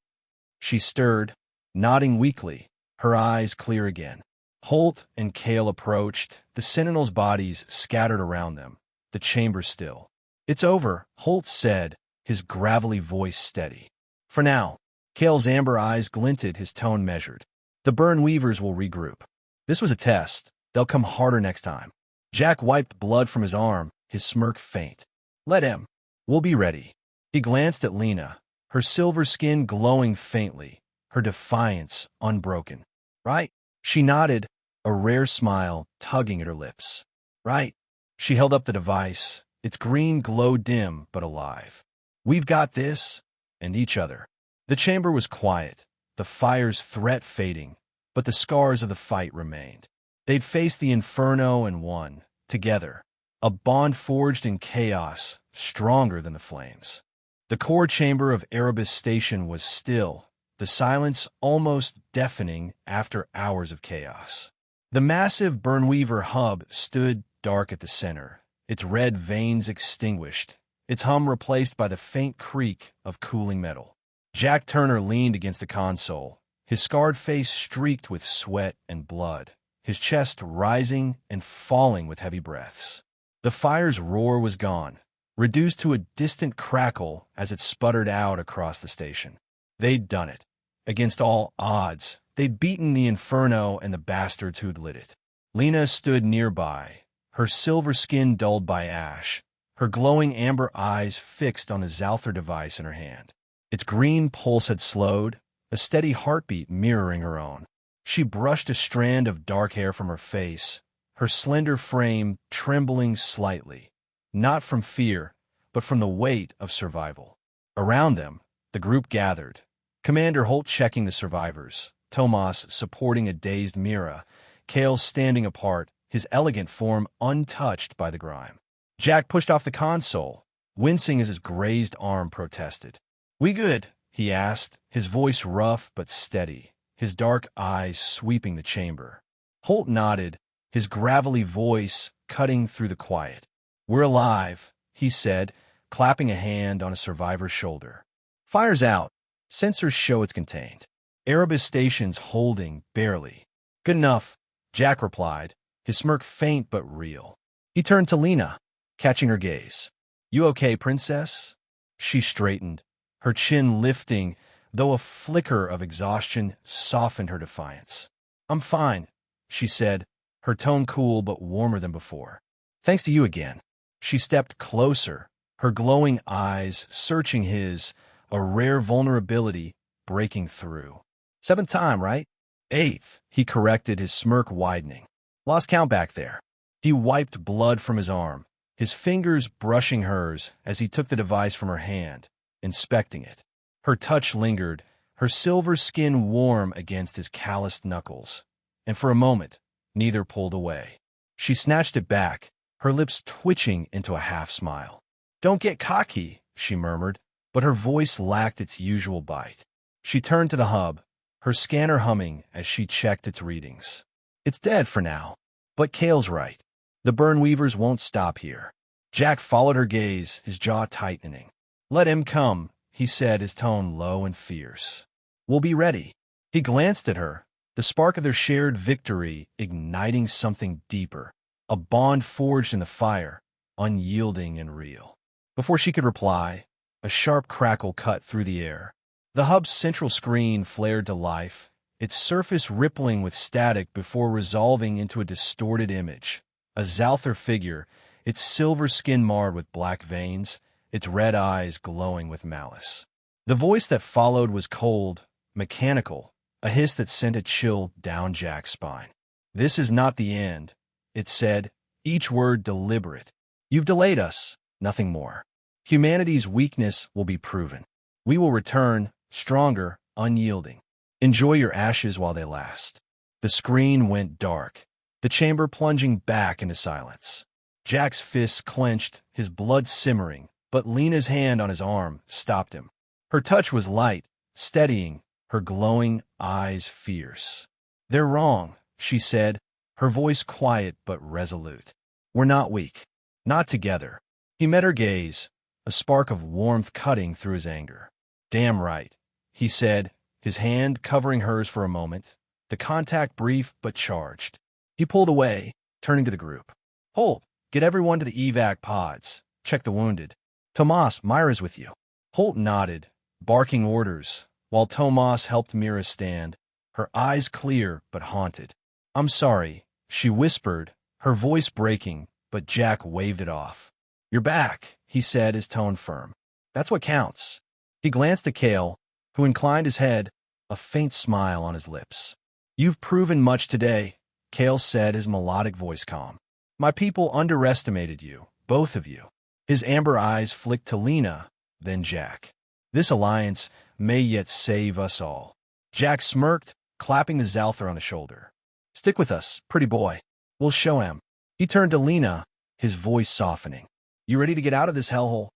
She stirred, nodding weakly, her eyes clear again. Holt and Kale approached, the Sentinels' bodies scattered around them, the chamber still. "It's over," Holt said, his gravelly voice steady. "For now." Kale's amber eyes glinted, his tone measured. "The Burnweavers will regroup. This was a test. They'll come harder next time." Jack wiped blood from his arm, his smirk faint. "Let him. We'll be ready." He glanced at Lena, her silver skin glowing faintly, her defiance unbroken. "Right?" She nodded, a rare smile tugging at her lips. "Right." She held up the device, its green glow dim but alive. "We've got this, and each other." The chamber was quiet, the fire's threat fading, but the scars of the fight remained. They'd faced the Inferno and won, together, a bond forged in chaos, stronger than the flames. The core chamber of Erebus Station was still, the silence almost deafening after hours of chaos. The massive Burnweaver hub stood dark at the center, its red veins extinguished, its hum replaced by the faint creak of cooling metal. Jack Turner leaned against the console, his scarred face streaked with sweat and blood, his chest rising and falling with heavy breaths. The fire's roar was gone, reduced to a distant crackle as it sputtered out across the station. They'd done it. Against all odds, they'd beaten the Inferno and the bastards who'd lit it. Lena stood nearby, her silver skin dulled by ash, her glowing amber eyes fixed on the Zalthar device in her hand. Its green pulse had slowed, a steady heartbeat mirroring her own. She brushed a strand of dark hair from her face, her slender frame trembling slightly, not from fear, but from the weight of survival. Around them, the group gathered, Commander Holt checking the survivors, Tomas supporting a dazed Mira, Kale standing apart, his elegant form untouched by the grime. Jack pushed off the console, wincing as his grazed arm protested. "We good?" he asked, his voice rough but steady, his dark eyes sweeping the chamber. Holt nodded, his gravelly voice cutting through the quiet. "We're alive," he said, clapping a hand on a survivor's shoulder. "Fire's out. Sensors show it's contained. Erebus Station's holding, barely." "Good enough," Jack replied, his smirk faint but real. He turned to Lena, catching her gaze. "You okay, princess?" She straightened, her chin lifting, though a flicker of exhaustion softened her defiance. "I'm fine," she said, her tone cool but warmer than before. "Thanks to you again." She stepped closer, her glowing eyes searching his, a rare vulnerability breaking through. "Seventh time, right?" 8th, he corrected, his smirk widening. Lost count back there. He wiped blood from his arm, his fingers brushing hers as he took the device from her hand, inspecting it. Her touch lingered, her silver skin warm against his calloused knuckles. And for a moment, neither pulled away. She snatched it back, her lips twitching into a half-smile. "Don't get cocky," she murmured, but her voice lacked its usual bite. She turned to the hub, her scanner humming as she checked its readings. "It's dead for now. But Kale's right. The Burnweavers won't stop here." Jack followed her gaze, his jaw tightening. "Let him come," he said, his tone low and fierce. "We'll be ready." He glanced at her, the spark of their shared victory igniting something deeper, a bond forged in the fire, unyielding and real. Before she could reply, a sharp crackle cut through the air. The hub's central screen flared to life, its surface rippling with static before resolving into a distorted image. A Zalthar figure, its silver skin marred with black veins, its red eyes glowing with malice. The voice that followed was cold, mechanical, a hiss that sent a chill down Jack's spine. "This is not the end," it said, each word deliberate. "You've delayed us, nothing more. Humanity's weakness will be proven. We will return, stronger, unyielding. Enjoy your ashes while they last." The screen went dark, the chamber plunging back into silence. Jack's fists clenched, his blood simmering, but Lena's hand on his arm stopped him. Her touch was light, steadying, her glowing eyes fierce. "They're wrong," she said, her voice quiet but resolute. "We're not weak. Not together." He met her gaze, a spark of warmth cutting through his anger. "Damn right," he said, his hand covering hers for a moment, the contact brief but charged. He pulled away, turning to the group. "Holt, get everyone to the evac pods. Check the wounded. Tomas, Myra's with you." Holt nodded, barking orders, while Tomas helped Mira stand, her eyes clear but haunted. "I'm sorry," she whispered, her voice breaking, but Jack waved it off. "You're back," he said, his tone firm. "That's what counts." He glanced at Kale, who inclined his head, a faint smile on his lips. "You've proven much today," Kale said, his melodic voice calm. "My people underestimated you, both of you." His amber eyes flicked to Lena, then Jack. "This alliance may yet save us all." Jack smirked, clapping the Zalthar on the shoulder. "Stick with us, pretty boy. We'll show him." He turned to Lena, his voice softening. "You ready to get out of this hellhole?"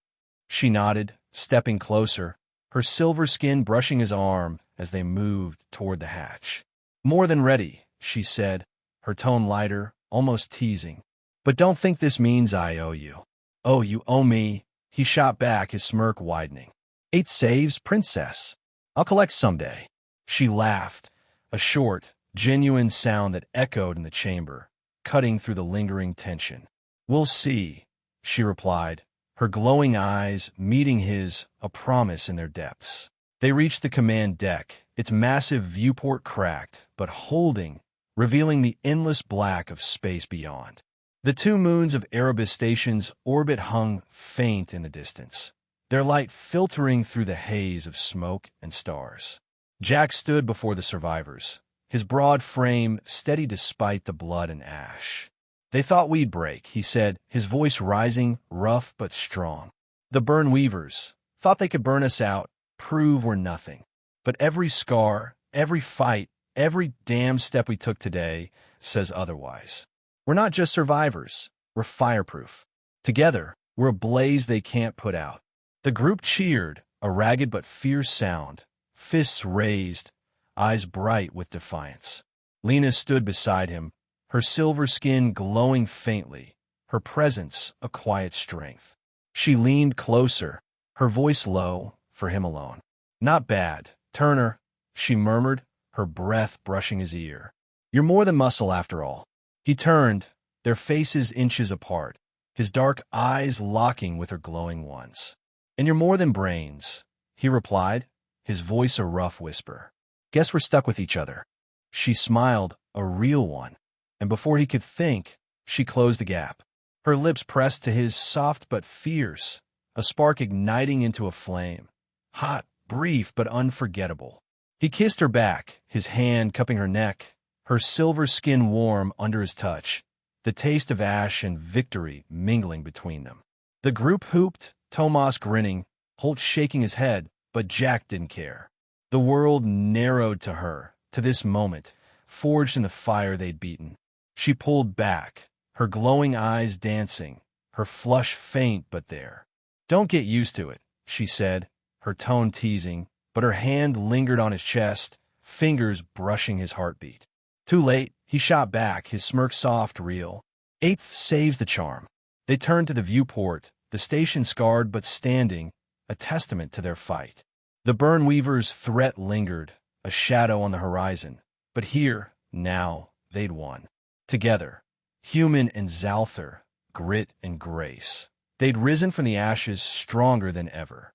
She nodded, stepping closer, her silver skin brushing his arm as they moved toward the hatch. "More than ready," she said, her tone lighter, almost teasing. "But don't think this means I owe you." "Oh, you owe me," he shot back, his smirk widening. 8 saves, princess. I'll collect someday." She laughed, a short, genuine sound that echoed in the chamber, cutting through the lingering tension. "We'll see," she replied, her glowing eyes meeting his, a promise in their depths. They reached the command deck, its massive viewport cracked, but holding, revealing the endless black of space beyond. The 2 moons of Erebus Station's orbit hung faint in the distance, their light filtering through the haze of smoke and stars. Jack stood before the survivors, his broad frame steady despite the blood and ash. "They thought we'd break," he said, his voice rising, rough but strong. "The Burnweavers thought they could burn us out, prove we're nothing. But every scar, every fight, every damn step we took today says otherwise. We're not just survivors, we're fireproof. Together, we're a blaze they can't put out." The group cheered, a ragged but fierce sound, fists raised, eyes bright with defiance. Lena stood beside him, her silver skin glowing faintly, her presence a quiet strength. She leaned closer, her voice low, for him alone. "Not bad, Turner," she murmured, her breath brushing his ear. "You're more than muscle after all." He turned, their faces inches apart, his dark eyes locking with her glowing ones. "And you're more than brains," he replied, his voice a rough whisper. "Guess we're stuck with each other." She smiled, a real one, and before he could think, she closed the gap. Her lips pressed to his, soft but fierce, a spark igniting into a flame. Hot, brief, but unforgettable. He kissed her back, his hand cupping her neck, her silver skin warm under his touch, the taste of ash and victory mingling between them. The group hooped, Tomas grinning, Holt shaking his head, but Jack didn't care. The world narrowed to her, to this moment, forged in the fire they'd beaten. She pulled back, her glowing eyes dancing, her flush faint but there. "Don't get used to it," she said, her tone teasing, but her hand lingered on his chest, fingers brushing his heartbeat. Too late, he shot back, his smirk soft, real. Eighth saves the charm. They turned to the viewport, the station scarred but standing, a testament to their fight. The Burnweavers' threat lingered, a shadow on the horizon. But here, now, they'd won. Together, human and Zalthar, grit and grace. They'd risen from the ashes stronger than ever.